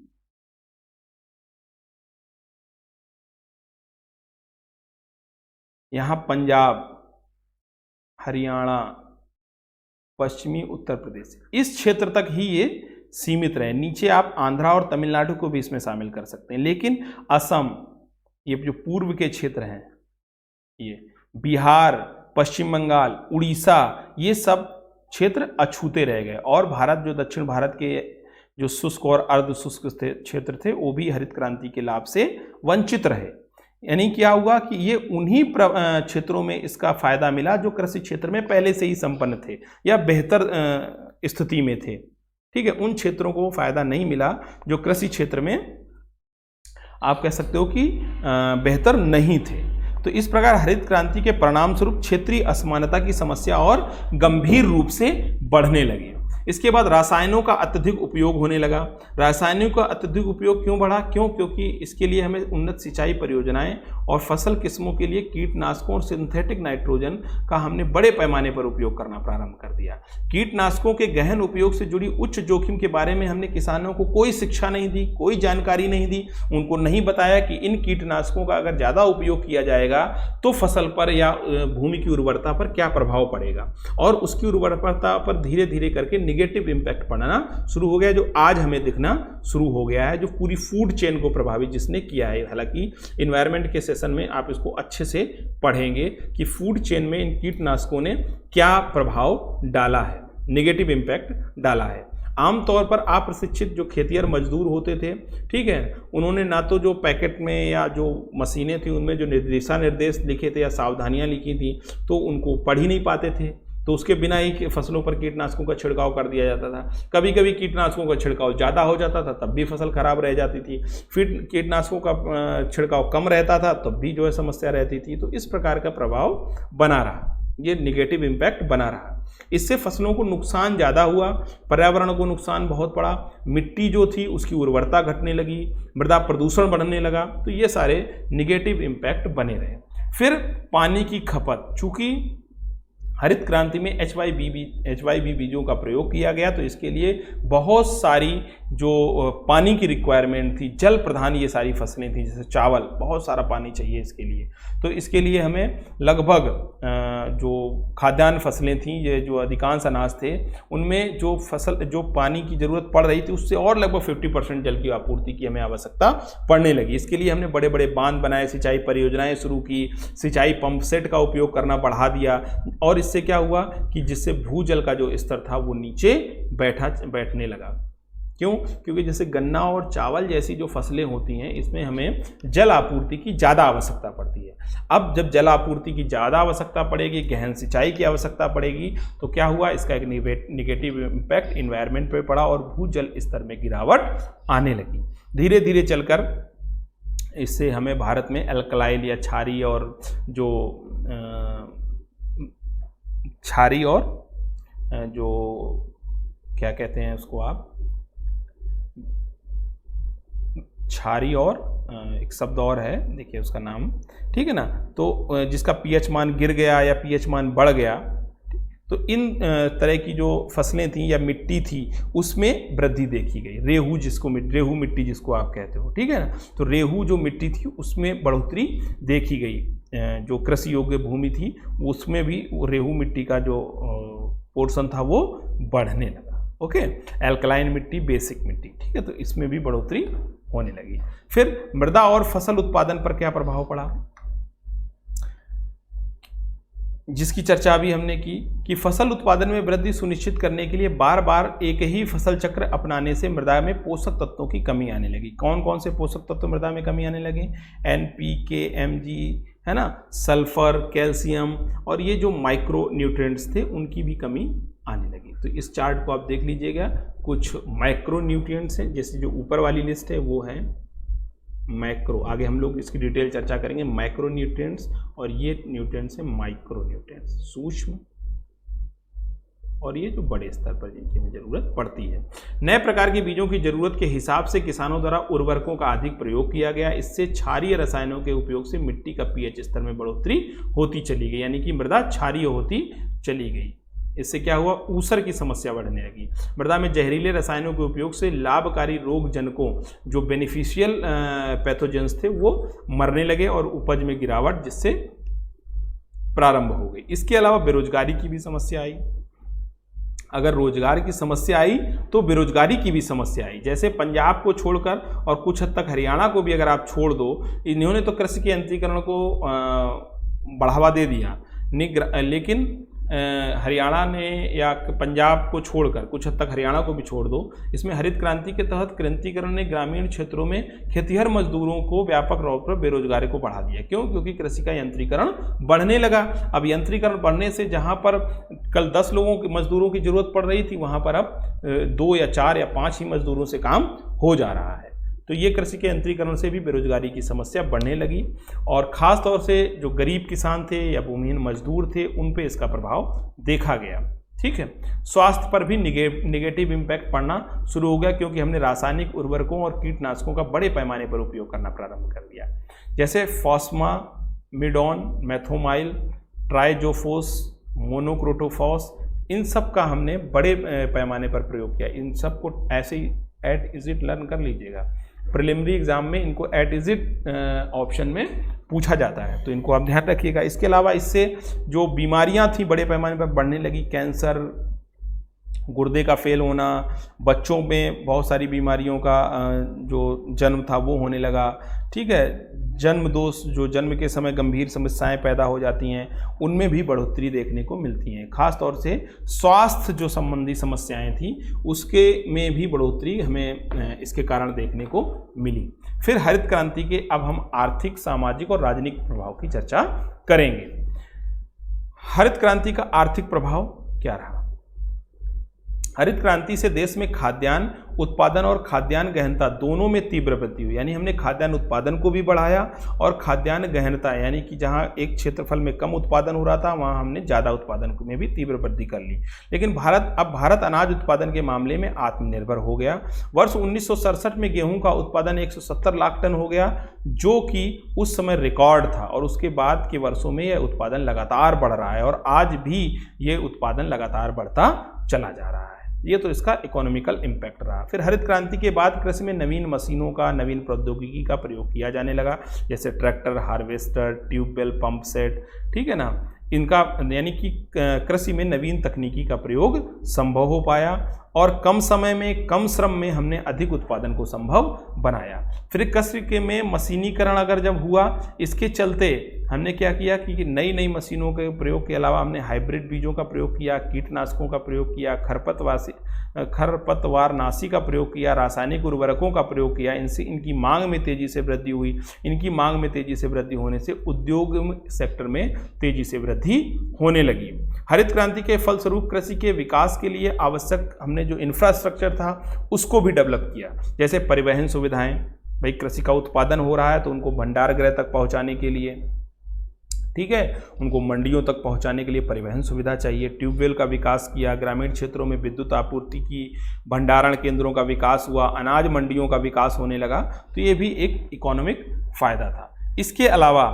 यहाँ पंजाब, हरियाणा, पश्चिमी उत्तर प्रदेश, इस क्षेत्र तक ही ये सीमित रहे। नीचे आप आंध्रा और तमिलनाडु को भी इसमें शामिल कर सकते हैं, लेकिन असम, ये जो पूर्व के क्षेत्र हैं, ये बिहार, पश्चिम बंगाल, उड़ीसा, ये सब क्षेत्र अछूते रह गए। और भारत, जो दक्षिण भारत के जो शुष्क और अर्ध शुष्क क्षेत्र थे, वो भी हरित क्रांति के लाभ से वंचित रहे। यानी क्या हुआ कि ये उन्हीं क्षेत्रों में इसका फायदा मिला जो कृषि क्षेत्र में पहले से ही संपन्न थे या बेहतर स्थिति में थे। ठीक है, उन क्षेत्रों को फायदा नहीं मिला जो कृषि क्षेत्र में आप कह सकते हो कि बेहतर नहीं थे। तो इस प्रकार हरित क्रांति के परिणाम स्वरूप क्षेत्रीय असमानता की समस्या और गंभीर रूप से बढ़ने लगी। इसके बाद रासायनों का अत्यधिक उपयोग होने लगा। रासायनिक का अत्यधिक उपयोग क्यों बढ़ा? क्योंकि इसके लिए हमें उन्नत सिंचाई परियोजनाएं और फसल किस्मों के लिए कीटनाशकों और सिंथेटिक नाइट्रोजन का हमने बड़े पैमाने पर उपयोग करना प्रारंभ कर दिया। कीटनाशकों के गहन उपयोग से जुड़ी उच्च जोखिम के बारे में हमने किसानों को कोई शिक्षा नहीं दी, कोई जानकारी नहीं दी। उनको नहीं बताया कि इन कीटनाशकों का अगर ज़्यादा उपयोग किया जाएगा तो फसल पर या भूमि की उर्वरता पर क्या प्रभाव पड़ेगा, और उसकी उर्वरता पर धीरे धीरे करके नेगेटिव इम्पैक्ट पड़ना शुरू हो गया, जो आज हमें दिखना शुरू हो गया है, जो पूरी फूड चेन को प्रभावित जिसने किया है। हालांकि इन्वायरमेंट के सेशन में आप इसको अच्छे से पढ़ेंगे कि फूड चेन में इन कीटनाशकों ने क्या प्रभाव डाला है, नेगेटिव इम्पैक्ट डाला है। आमतौर पर अप्रशिक्षित जो खेतिहर मजदूर होते थे, ठीक है, उन्होंने ना तो जो पैकेट में या जो मशीनें थी उनमें जो दिशा निर्देश लिखे थे या सावधानियां लिखी थी, तो उनको पढ़ ही नहीं पाते थे। तो उसके बिना ही फसलों पर कीटनाशकों का छिड़काव कर दिया जाता था। कभी कभी कीटनाशकों का छिड़काव ज़्यादा हो जाता था तब भी फसल खराब रह जाती थी, फिर कीटनाशकों का छिड़काव कम रहता था तब भी जो है समस्या रहती थी। तो इस प्रकार का प्रभाव बना रहा, ये निगेटिव इम्पैक्ट बना रहा। इससे फसलों को नुकसान ज़्यादा हुआ, पर्यावरण को नुकसान बहुत पड़ा, मिट्टी जो थी उसकी उर्वरता घटने लगी, मृदा प्रदूषण बढ़ने लगा। तो ये सारे निगेटिव इम्पैक्ट बने रहे। फिर पानी की खपत, चूँकि हरित क्रांति में HYB बीजों का प्रयोग किया गया तो इसके लिए बहुत सारी जो पानी की रिक्वायरमेंट थी, जल प्रधान ये सारी फसलें थी, जैसे चावल, बहुत सारा पानी चाहिए इसके लिए। तो इसके लिए हमें लगभग जो खाद्यान्न फसलें थीं, ये जो अधिकांश अनाज थे, उनमें जो पानी की ज़रूरत पड़ रही थी उससे और लगभग 50% जल की आपूर्ति की हमें आवश्यकता पड़ने लगी। इसके लिए हमने बड़े बड़े बांध बनाए, सिंचाई परियोजनाएं शुरू की, सिंचाई पंप सेट का उपयोग करना बढ़ा दिया। और इससे क्या हुआ कि जिससे भूजल का जो स्तर था वो नीचे बैठने लगा। क्यों? क्योंकि जैसे गन्ना और चावल जैसी जो फसलें होती हैं इसमें हमें जल आपूर्ति की ज़्यादा आवश्यकता पड़ती है। अब जब जल आपूर्ति की ज़्यादा आवश्यकता पड़ेगी, गहन सिंचाई की आवश्यकता पड़ेगी, तो क्या हुआ, इसका एक निगेटिव इम्पैक्ट इन्वायरमेंट पे पड़ा और भूजल स्तर में गिरावट आने लगी। धीरे धीरे चलकर इससे हमें भारत में एल्कलाइल या क्षारीय और जो क्या कहते हैं उसको आप, क्षारीय और एक शब्द और है, देखिए उसका नाम, ठीक है ना। तो जिसका पीएच मान गिर गया या पीएच मान बढ़ गया, तो इन तरह की जो फसलें थी या मिट्टी थी उसमें वृद्धि देखी गई। रेहू मिट्टी जिसको आप कहते हो, ठीक है ना। तो रेहू जो मिट्टी थी उसमें बढ़ोतरी देखी गई। जो कृषि योग्य भूमि थी उसमें भी रेहू मिट्टी का जो पोर्शन था वो बढ़ने लगा। ओके, एल्कलाइन मिट्टी, बेसिक मिट्टी, ठीक है, तो इसमें भी बढ़ोतरी होने लगी। फिर मृदा और फसल उत्पादन पर क्या प्रभाव पड़ा, जिसकी चर्चा अभी हमने की कि फसल उत्पादन में वृद्धि सुनिश्चित करने के लिए बार बार एक ही फसल चक्र अपनाने से मृदा में पोषक तत्वों की कमी आने लगी। कौन कौन से पोषक तत्व मृदा में कमी आने लगे? NPK, Mg, है ना, सल्फर, कैल्शियम और ये जो माइक्रो न्यूट्रिएंट्स थे उनकी भी कमी आने लगी। तो इस चार्ट को आप देख लीजिएगा, कुछ माइक्रो न्यूट्रिएंट्स हैं, जैसे जो ऊपर वाली लिस्ट है वो है मैक्रो, आगे हम लोग इसकी डिटेल चर्चा करेंगे, माइक्रो न्यूट्रिएंट्स, और ये न्यूट्रिएंट्स हैं माइक्रो न्यूट्रिएंट्स, सूक्ष्म, और ये जो बड़े स्तर पर जिनकी हमें जरूरत पड़ती है। नए प्रकार के बीजों की जरूरत के हिसाब से किसानों द्वारा उर्वरकों का अधिक प्रयोग किया गया। इससे क्षारीय रसायनों के उपयोग से मिट्टी का पीएच स्तर में बढ़ोतरी होती चली गई, यानी कि मृदा क्षारीय होती चली गई। इससे क्या हुआ, ऊसर की समस्या बढ़ने लगी। मृदा में जहरीले रसायनों के उपयोग से लाभकारी रोग जनकों, जो बेनिफिशियल पैथोजेंस थे, वो मरने लगे और उपज में गिरावट जिससे प्रारंभ हो गई। इसके अलावा बेरोजगारी की भी समस्या आई। अगर रोजगार की समस्या आई तो बेरोजगारी की भी समस्या आई। जैसे पंजाब को छोड़कर और कुछ हद तक हरियाणा को भी अगर आप छोड़ दो, इन्होंने तो कृषि के यंत्रीकरण को बढ़ावा दे दिया, लेकिन हरियाणा ने या पंजाब को छोड़कर कुछ हद तक हरियाणा को भी छोड़ दो, इसमें हरित क्रांति के तहत क्रांतिकरण ने ग्रामीण क्षेत्रों में खेतिहर मजदूरों को व्यापक तौर पर बेरोजगारी को बढ़ा दिया। क्यों? क्योंकि कृषि का यंत्रीकरण बढ़ने लगा। अब यंत्रीकरण बढ़ने से जहां पर कल 10 लोगों की मजदूरों की जरूरत पड़ रही थी, वहां पर अब 2 या 4 या 5 ही मजदूरों से काम हो जा रहा है। तो ये कृषि के यंत्रीकरण से भी बेरोजगारी की समस्या बढ़ने लगी, और ख़ास तौर से जो गरीब किसान थे या भूमिहीन मजदूर थे उन पे इसका प्रभाव देखा गया। ठीक है, स्वास्थ्य पर भी निगेटिव इम्पैक्ट पड़ना शुरू हो गया, क्योंकि हमने रासायनिक उर्वरकों और कीटनाशकों का बड़े पैमाने पर उपयोग करना प्रारंभ कर दिया। जैसे फॉस्फामिडोन, मेथोमाइल, ट्राइजोफोस, मोनोक्रोटोफॉस, इन सब का हमने बड़े पैमाने पर प्रयोग किया। इन सब को ऐसे ही एट इज इट लर्न कर लीजिएगा, प्रिलिमिनरी एग्जाम में इनको एट इज इट ऑप्शन में पूछा जाता है, तो इनको आप ध्यान रखिएगा। इसके अलावा इससे जो बीमारियां थी बड़े पैमाने पर बढ़ने लगी, कैंसर, गुर्दे का फेल होना, बच्चों में बहुत सारी बीमारियों का जो जन्म था वो होने लगा। ठीक है, जन्म दोष, जो जन्म के समय गंभीर समस्याएं पैदा हो जाती हैं, उनमें भी बढ़ोतरी देखने को मिलती हैं। खास तौर से स्वास्थ्य जो संबंधी समस्याएं थी उसके में भी बढ़ोतरी हमें इसके कारण देखने को मिली। फिर हरित क्रांति के अब हम आर्थिक, सामाजिक और राजनीतिक प्रभाव की चर्चा करेंगे। हरित क्रांति का आर्थिक प्रभाव क्या रहा? हरित क्रांति से देश में खाद्यान्न उत्पादन और खाद्यान्न गहनता दोनों में तीव्र वृद्धि हुई। यानी हमने खाद्यान्न उत्पादन को भी बढ़ाया और खाद्यान्न गहनता यानी कि जहां एक क्षेत्रफल में कम उत्पादन हो रहा था वहां हमने ज़्यादा उत्पादन में भी तीव्र वृद्धि कर ली। लेकिन भारत अनाज उत्पादन के मामले में आत्मनिर्भर हो गया। वर्ष 1967 में गेहूं का उत्पादन 170 लाख टन हो गया, जो कि उस समय रिकॉर्ड था, और उसके बाद के वर्षों में यह उत्पादन लगातार बढ़ रहा है और आज भी ये उत्पादन लगातार बढ़ता चला जा रहा है। ये तो इसका इकोनॉमिकल इम्पैक्ट रहा। फिर हरित क्रांति के बाद कृषि में नवीन मशीनों का, नवीन प्रौद्योगिकी का प्रयोग किया जाने लगा, जैसे tractor, harvester, tubewell, pump set, ठीक है ना। इनका यानी कि कृषि में नवीन तकनीकी का प्रयोग संभव हो पाया और कम समय में, कम श्रम में हमने अधिक उत्पादन को संभव बनाया। फिर कृषि के में मशीनीकरण अगर जब हुआ, इसके चलते हमने क्या किया कि नई नई मशीनों के प्रयोग के अलावा हमने हाइब्रिड बीजों का प्रयोग किया, कीटनाशकों का प्रयोग किया, खरपतवारनाशी का प्रयोग किया, रासायनिक उर्वरकों का प्रयोग किया। इनसे इनकी मांग में तेजी से वृद्धि हुई। इनकी मांग में तेजी से वृद्धि होने से उद्योग सेक्टर में तेजी से वृद्धि होने लगी। हरित क्रांति के फलस्वरूप कृषि के विकास के लिए आवश्यक हमने जो इंफ्रास्ट्रक्चर था उसको भी डेवलप किया, जैसे परिवहन सुविधाएं। भाई कृषि का उत्पादन हो रहा है तो उनको भंडार गृह तक पहुंचाने के लिए, ठीक है, उनको मंडियों तक पहुंचाने के लिए परिवहन सुविधा चाहिए। ट्यूबवेल का विकास किया, ग्रामीण क्षेत्रों में विद्युत आपूर्ति की, भंडारण केंद्रों का विकास हुआ, अनाज मंडियों का विकास होने लगा। तो ये भी एक इकोनॉमिक फायदा था। इसके अलावा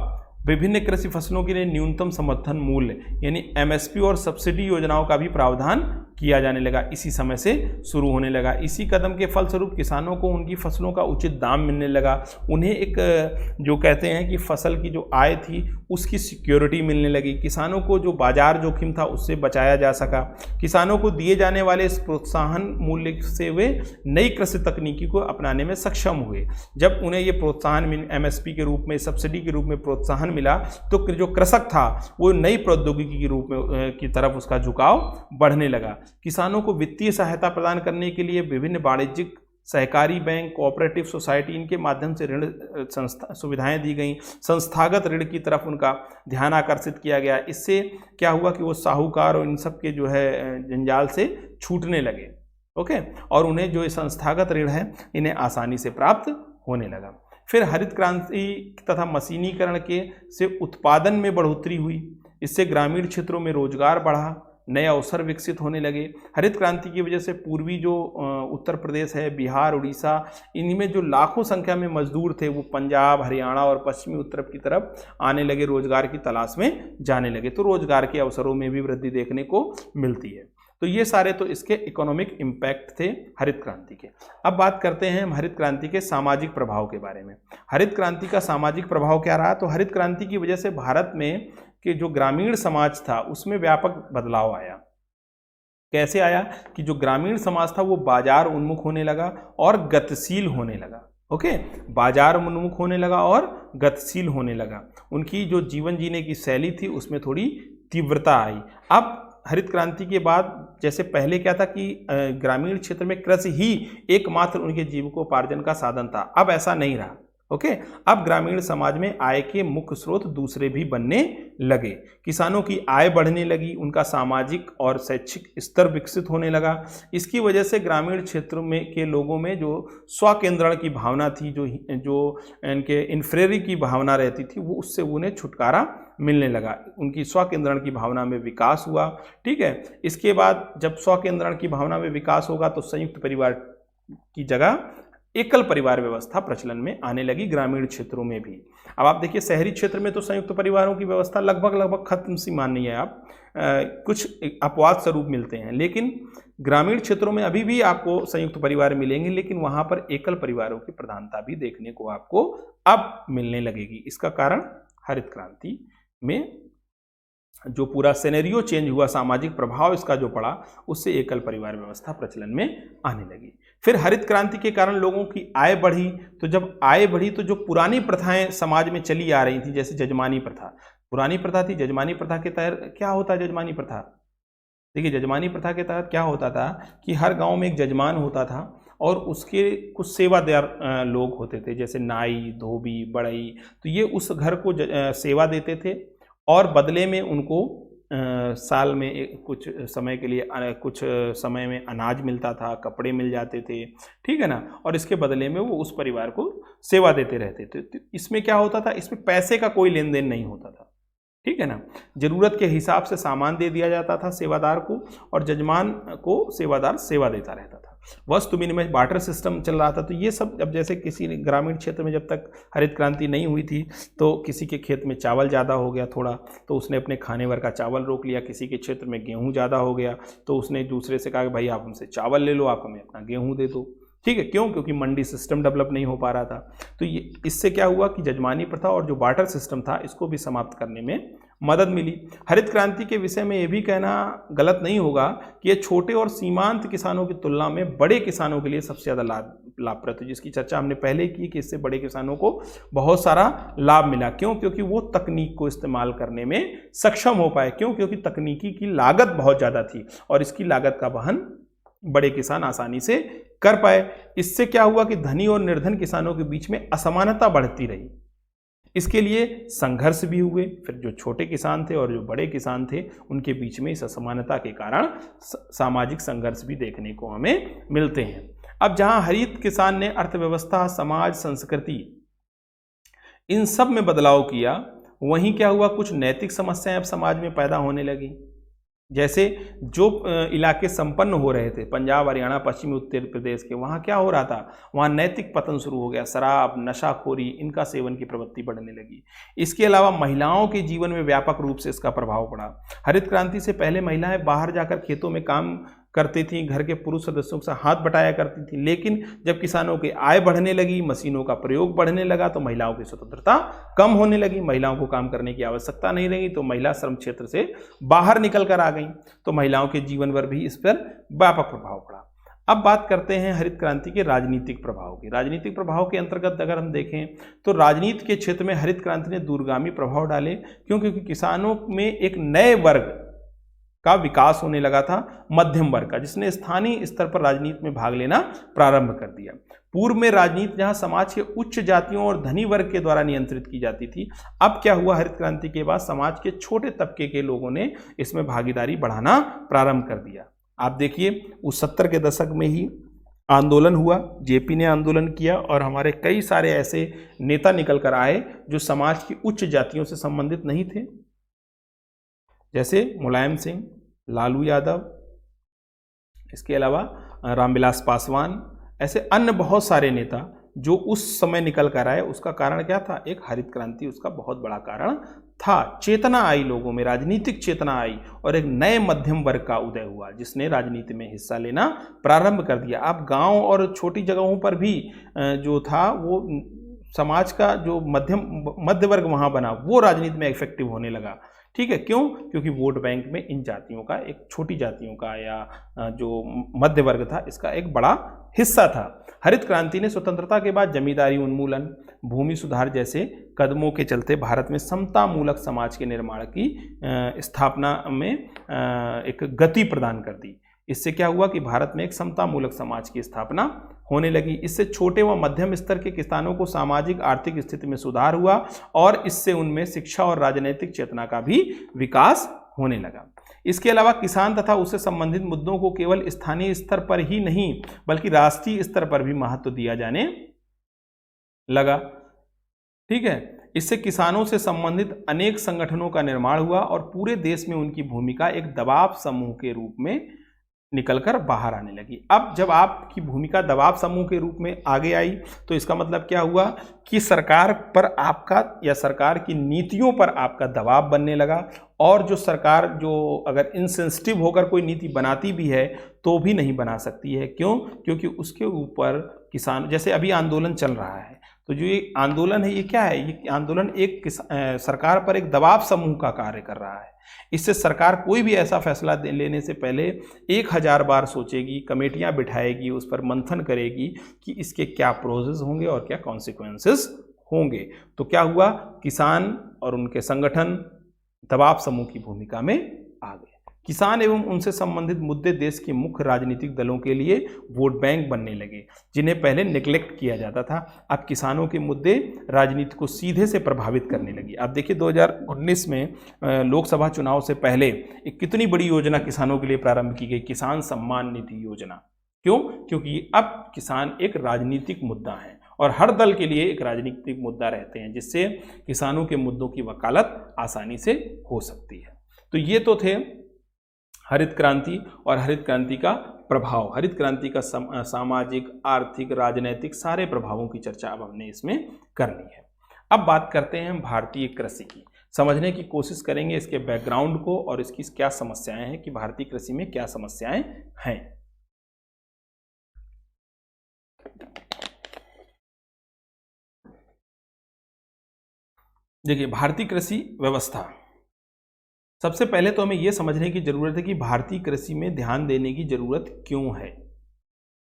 विभिन्न कृषि फसलों के लिए न्यूनतम समर्थन मूल्य यानी एमएसपी और सब्सिडी योजनाओं का भी प्रावधान किया जाने लगा, इसी समय से शुरू होने लगा। इसी कदम के फलस्वरूप किसानों को उनकी फसलों का उचित दाम मिलने लगा। उन्हें एक जो कहते हैं कि फसल की जो आय थी उसकी सिक्योरिटी मिलने लगी। किसानों को जो बाजार जोखिम था उससे बचाया जा सका। किसानों को दिए जाने वाले इस प्रोत्साहन मूल्य से वे नई कृषि तकनीकी को अपनाने में सक्षम हुए। जब उन्हें ये प्रोत्साहन एमएसपी के रूप में, सब्सिडी के रूप में प्रोत्साहन मिला तो जो कृषक था वो नई प्रौद्योगिकी के रूप में की तरफ उसका झुकाव बढ़ने लगा। किसानों को वित्तीय सहायता प्रदान करने के लिए विभिन्न वाणिज्यिक, सहकारी बैंक, कोऑपरेटिव सोसाइटी, इनके माध्यम से ऋण सुविधाएं दी गई। संस्थागत ऋण की तरफ उनका ध्यान आकर्षित किया गया। इससे क्या हुआ कि वो साहूकार और इन सब के जो है जंजाल से छूटने लगे, ओके, और उन्हें जो संस्थागत ऋण है इन्हें आसानी से प्राप्त होने लगा। फिर हरित क्रांति तथा मशीनीकरण के से उत्पादन में बढ़ोतरी हुई। इससे ग्रामीण क्षेत्रों में रोजगार बढ़ा, नए अवसर विकसित होने लगे। हरित क्रांति की वजह से पूर्वी जो उत्तर प्रदेश है, बिहार, उड़ीसा, इनमें जो लाखों संख्या में मजदूर थे वो पंजाब, हरियाणा और पश्चिमी उत्तर की तरफ आने लगे, रोजगार की तलाश में जाने लगे। तो रोजगार के अवसरों में भी वृद्धि देखने को मिलती है। तो ये सारे तो इसके इकोनॉमिक इम्पैक्ट थे हरित क्रांति के। अब बात करते हैं हम हरित क्रांति के सामाजिक प्रभाव के बारे में। हरित क्रांति का सामाजिक प्रभाव क्या रहा? तो हरित क्रांति की वजह से भारत में कि जो ग्रामीण समाज था उसमें व्यापक बदलाव आया। कैसे आया कि जो ग्रामीण समाज था वो बाजार उन्मुख होने लगा और गतिशील होने लगा, ओके, बाजार उन्मुख होने लगा और गतिशील होने लगा। उनकी जो जीवन जीने की शैली थी उसमें थोड़ी तीव्रता आई। अब हरित क्रांति के बाद जैसे पहले क्या था कि ग्रामीण क्षेत्र में कृषि ही एकमात्र उनके जीविकोपार्जन का साधन था, अब ऐसा नहीं रहा, ओके। अब ग्रामीण समाज में आय के मुख्य स्रोत दूसरे भी बनने लगे। किसानों की आय बढ़ने लगी, उनका सामाजिक और शैक्षिक स्तर विकसित होने लगा। इसकी वजह से ग्रामीण क्षेत्रों में के लोगों में जो स्वकेंद्रण की भावना थी, जो इनके इन्फेरिटी की भावना रहती थी, वो उससे उन्हें छुटकारा मिलने लगा। उनकी स्वकेंद्रण की भावना में विकास हुआ, ठीक है। इसके बाद जब स्वकेंद्रण की भावना में विकास होगा तो संयुक्त परिवार की जगह एकल परिवार व्यवस्था प्रचलन में आने लगी ग्रामीण क्षेत्रों में भी। अब आप देखिए शहरी क्षेत्र में तो संयुक्त परिवारों की व्यवस्था लगभग खत्म सी माननी है आप, कुछ अपवाद स्वरूप मिलते हैं, लेकिन ग्रामीण क्षेत्रों में अभी भी आपको संयुक्त परिवार मिलेंगे, लेकिन वहां पर एकल परिवारों की प्रधानता भी देखने को आपको अब मिलने लगेगी। इसका कारण हरित क्रांति में जो पूरा सिनेरियो चेंज हुआ, सामाजिक प्रभाव इसका जो पड़ा, उससे एकल परिवार व्यवस्था प्रचलन में आने लगी। फिर हरित क्रांति के कारण लोगों की आय बढ़ी। तो जब आय बढ़ी तो जो पुरानी प्रथाएं समाज में चली आ रही थी, जैसे जजमानी प्रथा, पुरानी प्रथा थी, जजमानी प्रथा के तहत क्या होता है जजमानी प्रथा? देखिए जजमानी प्रथा के तहत क्या होता था कि हर गांव में एक जजमान होता था और उसके कुछ सेवादार लोग होते थे, जैसे नाई, धोबी, बढ़ई। तो ये उस घर को सेवा देते थे और बदले में उनको साल में कुछ समय के लिए कुछ समय में अनाज मिलता था, कपड़े मिल जाते थे, ठीक है ना, और इसके बदले में वो उस परिवार को सेवा देते रहते थे। तो इसमें क्या होता था, इसमें पैसे का कोई लेन देन नहीं होता था, ठीक है ना। जरूरत के हिसाब से सामान दे दिया जाता था सेवादार को, और जजमान को सेवादार सेवा देता रहता था। वस्तु विनिमय बार्टर सिस्टम चल रहा था। तो ये सब, अब जैसे किसी ग्रामीण क्षेत्र में जब तक हरित क्रांति नहीं हुई थी तो किसी के खेत में चावल ज़्यादा हो गया थोड़ा, तो उसने अपने खाने भर का चावल रोक लिया। किसी के क्षेत्र में गेहूँ ज़्यादा हो गया तो उसने दूसरे से कहा कि भाई आप हमसे चावल ले लो, आप हमें अपना गेहूँ दे दो, ठीक है। क्यों? क्योंकि मंडी सिस्टम डेवलप नहीं हो पा रहा था। तो ये इससे क्या हुआ कि जजमानी प्रथा और जो बार्टर सिस्टम था इसको भी समाप्त करने में मदद मिली। हरित क्रांति के विषय में ये भी कहना गलत नहीं होगा कि ये छोटे और सीमांत किसानों की तुलना में बड़े किसानों के लिए सबसे ज़्यादा लाभप्रद है, जिसकी चर्चा हमने पहले की कि इससे बड़े किसानों को बहुत सारा लाभ मिला। क्यों? क्योंकि वो तकनीक को इस्तेमाल करने में सक्षम हो पाए। क्यों? क्योंकि तकनीकी की लागत बहुत ज़्यादा थी और इसकी लागत का वहन बड़े किसान आसानी से कर पाए। इससे क्या हुआ कि धनी और निर्धन किसानों के बीच में असमानता बढ़ती रही। इसके लिए संघर्ष भी हुए। फिर जो छोटे किसान थे और जो बड़े किसान थे उनके बीच में इस असमानता के कारण सामाजिक संघर्ष भी देखने को हमें मिलते हैं। अब जहां हरित किसान ने अर्थव्यवस्था, समाज, संस्कृति इन सब में बदलाव किया, वहीं क्या हुआ, कुछ नैतिक समस्याएं अब समाज में पैदा होने लगी। जैसे जो इलाके संपन्न हो रहे थे, पंजाब, हरियाणा, पश्चिमी उत्तर प्रदेश के, वहाँ क्या हो रहा था, वहाँ नैतिक पतन शुरू हो गया। शराब, नशाखोरी, इनका सेवन की प्रवृत्ति बढ़ने लगी। इसके अलावा महिलाओं के जीवन में व्यापक रूप से इसका प्रभाव पड़ा। हरित क्रांति से पहले महिलाएं बाहर जाकर खेतों में काम करती थी, घर के पुरुष सदस्यों के साथ हाथ बटाया करती थी। लेकिन जब किसानों की आय बढ़ने लगी, मशीनों का प्रयोग बढ़ने लगा, तो महिलाओं की स्वतंत्रता कम होने लगी। महिलाओं को काम करने की आवश्यकता नहीं रही, तो महिला श्रम क्षेत्र से बाहर निकल कर आ गई। तो महिलाओं के जीवन पर भी इस पर व्यापक प्रभाव पड़ा। अब बात करते हैं हरित क्रांति के राजनीतिक प्रभाव की। राजनीतिक प्रभाव के अंतर्गत अगर हम देखें तो राजनीति के क्षेत्र में हरित क्रांति ने दूरगामी प्रभाव डाले। क्योंकि किसानों में एक नए वर्ग का विकास होने लगा था, मध्यम वर्ग का, जिसने स्थानीय स्तर पर राजनीति में भाग लेना प्रारंभ कर दिया। पूर्व में राजनीति जहां समाज के उच्च जातियों और धनी वर्ग के द्वारा नियंत्रित की जाती थी, अब क्या हुआ, हरित क्रांति के बाद समाज के छोटे तबके के लोगों ने इसमें भागीदारी बढ़ाना प्रारंभ कर दिया। आप देखिए उस 70 के दशक में ही आंदोलन हुआ, जेपी ने आंदोलन किया और हमारे कई सारे ऐसे नेता निकल कर आए जो समाज की उच्च जातियों से संबंधित नहीं थे, जैसे मुलायम सिंह, लालू यादव, इसके अलावा रामविलास पासवान, ऐसे अन्य बहुत सारे नेता जो उस समय निकल कर आए। उसका कारण क्या था, एक हरित क्रांति उसका बहुत बड़ा कारण था। चेतना आई लोगों में, राजनीतिक चेतना आई और एक नए मध्यम वर्ग का उदय हुआ जिसने राजनीति में हिस्सा लेना प्रारंभ कर दिया। अब गांव और छोटी जगहों पर भी जो था वो समाज का जो मध्य वर्ग वहाँ बना, वो राजनीति में इफेक्टिव होने लगा। ठीक है, क्यों? क्योंकि वोट बैंक में इन जातियों का, एक छोटी जातियों का या जो मध्य वर्ग था, इसका एक बड़ा हिस्सा था। हरित क्रांति ने स्वतंत्रता के बाद जमींदारी उन्मूलन, भूमि सुधार जैसे कदमों के चलते भारत में समतामूलक समाज के निर्माण की स्थापना में एक गति प्रदान कर दी। इससे क्या हुआ कि भारत में एक समतामूलक समाज की स्थापना होने लगी। इससे छोटे व मध्यम स्तर के किसानों को सामाजिक आर्थिक स्थिति में सुधार हुआ और इससे उनमें शिक्षा और राजनीतिक चेतना का भी विकास होने लगा। इसके अलावा किसान तथा उससे संबंधित मुद्दों को केवल स्थानीय स्तर पर ही नहीं बल्कि राष्ट्रीय स्तर पर भी महत्व दिया जाने लगा। ठीक है, इससे किसानों से संबंधित अनेक संगठनों का निर्माण हुआ और पूरे देश में उनकी भूमिका एक दबाव समूह के रूप में निकलकर बाहर आने लगी। अब जब आपकी भूमिका दबाव समूह के रूप में आगे आई तो इसका मतलब क्या हुआ कि सरकार पर आपका या सरकार की नीतियों पर आपका दबाव बनने लगा। और जो सरकार जो अगर इनसेंसिटिव होकर कोई नीति बनाती भी है तो भी नहीं बना सकती है। क्यों? क्योंकि उसके ऊपर किसान, जैसे अभी आंदोलन चल रहा है, तो जो ये आंदोलन है ये क्या है, ये आंदोलन एक सरकार पर एक दबाव समूह का कार्य कर रहा है। इससे सरकार कोई भी ऐसा फैसला लेने से पहले 1000 बार सोचेगी, कमेटियां बिठाएगी, उस पर मंथन करेगी कि इसके क्या प्रोसेस होंगे और क्या कॉन्सिक्वेंसेस होंगे। तो क्या हुआ, किसान और उनके संगठन दबाव समूह की भूमिका में आ गए। किसान एवं उनसे संबंधित मुद्दे देश के मुख्य राजनीतिक दलों के लिए वोट बैंक बनने लगे, जिन्हें पहले नेग्लेक्ट किया जाता था। अब किसानों के मुद्दे राजनीति को सीधे से प्रभावित करने लगी। अब देखिए 2019 में लोकसभा चुनाव से पहले एक कितनी बड़ी योजना किसानों के लिए प्रारंभ की गई, किसान सम्मान निधि योजना। क्यों? क्योंकि अब किसान एक राजनीतिक मुद्दा है और हर दल के लिए एक राजनीतिक मुद्दा रहते हैं, जिससे किसानों के मुद्दों की वकालत आसानी से हो सकती है। तो ये तो थे हरित क्रांति और हरित क्रांति का प्रभाव, हरित क्रांति का सामाजिक, आर्थिक, राजनीतिक सारे प्रभावों की चर्चा अब हमने इसमें करनी है। अब बात करते हैं भारतीय कृषि की, समझने की कोशिश करेंगे इसके बैकग्राउंड को और इसकी क्या समस्याएं हैं कि भारतीय कृषि में क्या समस्याएं हैं। देखिए भारतीय कृषि व्यवस्था, सबसे पहले तो हमें यह समझने की जरूरत है कि भारतीय कृषि में ध्यान देने की जरूरत क्यों है।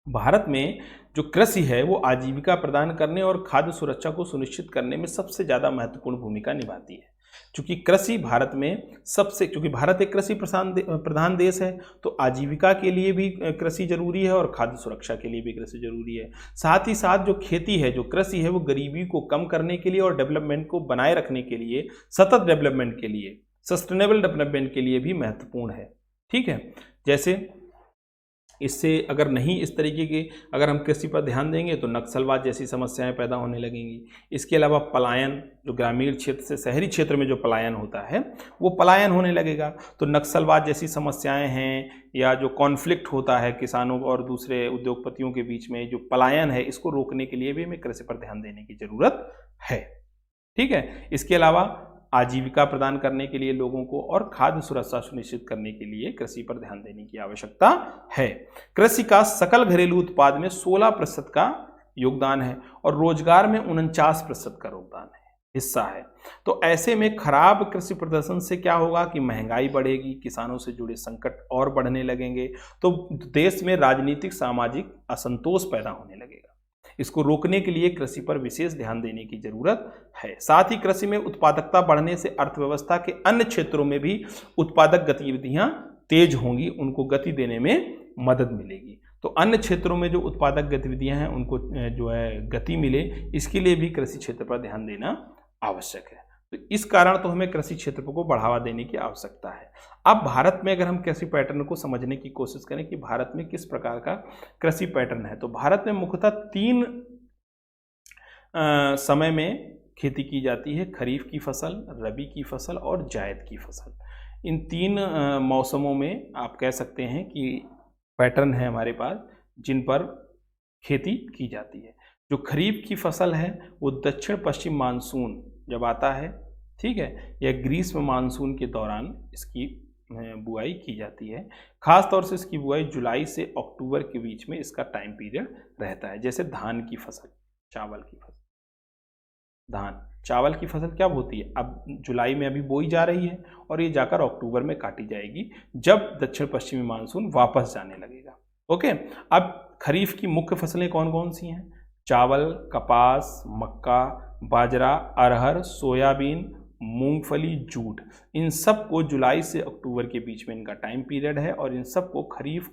भारत में जो कृषि है वो आजीविका प्रदान करने और खाद्य सुरक्षा को सुनिश्चित करने में सबसे ज़्यादा महत्वपूर्ण भूमिका निभाती है। चूंकि कृषि भारत में चूंकि भारत एक कृषि प्रधान देश है, तो आजीविका के लिए भी कृषि जरूरी है और खाद्य सुरक्षा के लिए भी कृषि जरूरी है। साथ ही साथ जो खेती है, जो कृषि है, वो गरीबी को कम करने के लिए और डेवलपमेंट को बनाए रखने के लिए, सतत डेवलपमेंट के लिए, सस्टेनेबल डेवलपमेंट के लिए भी महत्वपूर्ण है। ठीक है, जैसे इससे अगर नहीं इस तरीके के अगर हम कृषि पर ध्यान देंगे तो नक्सलवाद जैसी समस्याएं पैदा होने लगेंगी। इसके अलावा पलायन, जो ग्रामीण क्षेत्र से शहरी क्षेत्र में जो पलायन होता है वो पलायन होने लगेगा। तो नक्सलवाद जैसी समस्याएं हैं या जो कॉन्फ्लिक्ट होता है किसानों और दूसरे उद्योगपतियों के बीच में, जो पलायन है, इसको रोकने के लिए भी हमें कृषि पर ध्यान देने की जरूरत है। ठीक है, इसके अलावा आजीविका प्रदान करने के लिए लोगों को और खाद्य सुरक्षा सुनिश्चित करने के लिए कृषि पर ध्यान देने की आवश्यकता है। कृषि का सकल घरेलू उत्पाद में 16% का योगदान है और रोजगार में 49% का योगदान है, हिस्सा है। तो ऐसे में खराब कृषि प्रदर्शन से क्या होगा कि महंगाई बढ़ेगी, किसानों से जुड़े संकट और बढ़ने लगेंगे, तो देश में राजनीतिक सामाजिक असंतोष पैदा होने लगेगा। इसको रोकने के लिए कृषि पर विशेष ध्यान देने की जरूरत है। साथ ही कृषि में उत्पादकता बढ़ने से अर्थव्यवस्था के अन्य क्षेत्रों में भी उत्पादक गतिविधियां तेज होंगी, उनको गति देने में मदद मिलेगी। तो अन्य क्षेत्रों में जो उत्पादक गतिविधियां हैं उनको जो है गति मिले, इसके लिए भी कृषि क्षेत्र पर ध्यान देना आवश्यक है। तो इस कारण तो हमें कृषि क्षेत्र को बढ़ावा देने की आवश्यकता है। अब भारत में अगर हम कृषि पैटर्न को समझने की कोशिश करें कि भारत में किस प्रकार का कृषि पैटर्न है, तो भारत में मुख्यतः 3 समय में खेती की जाती है, खरीफ की फसल, रबी की फसल और जायद की फसल। इन 3 मौसमों में आप कह सकते हैं कि पैटर्न है हमारे पास जिन पर खेती की जाती है। जो खरीफ की फसल है वो दक्षिण पश्चिम मानसून जब आता है, ठीक है, या ग्रीष्म मानसून के दौरान इसकी बुआई की जाती है। खास तौर से इसकी बुआई जुलाई से अक्टूबर के बीच में इसका टाइम पीरियड रहता है। जैसे धान की फसल, चावल की फसल, चावल की फसल क्या होती है, अब जुलाई में अभी बोई जा रही है और ये जाकर अक्टूबर में काटी जाएगी जब दक्षिण पश्चिमी मानसून वापस जाने लगेगा। ओके, अब खरीफ की मुख्य फसलें कौन कौन सी हैं? चावल, कपास, मक्का, बाजरा, अरहर, सोयाबीन, मूंगफली, जूट। इन सब को जुलाई से अक्टूबर के बीच में इनका टाइम पीरियड है और इन सब को खरीफ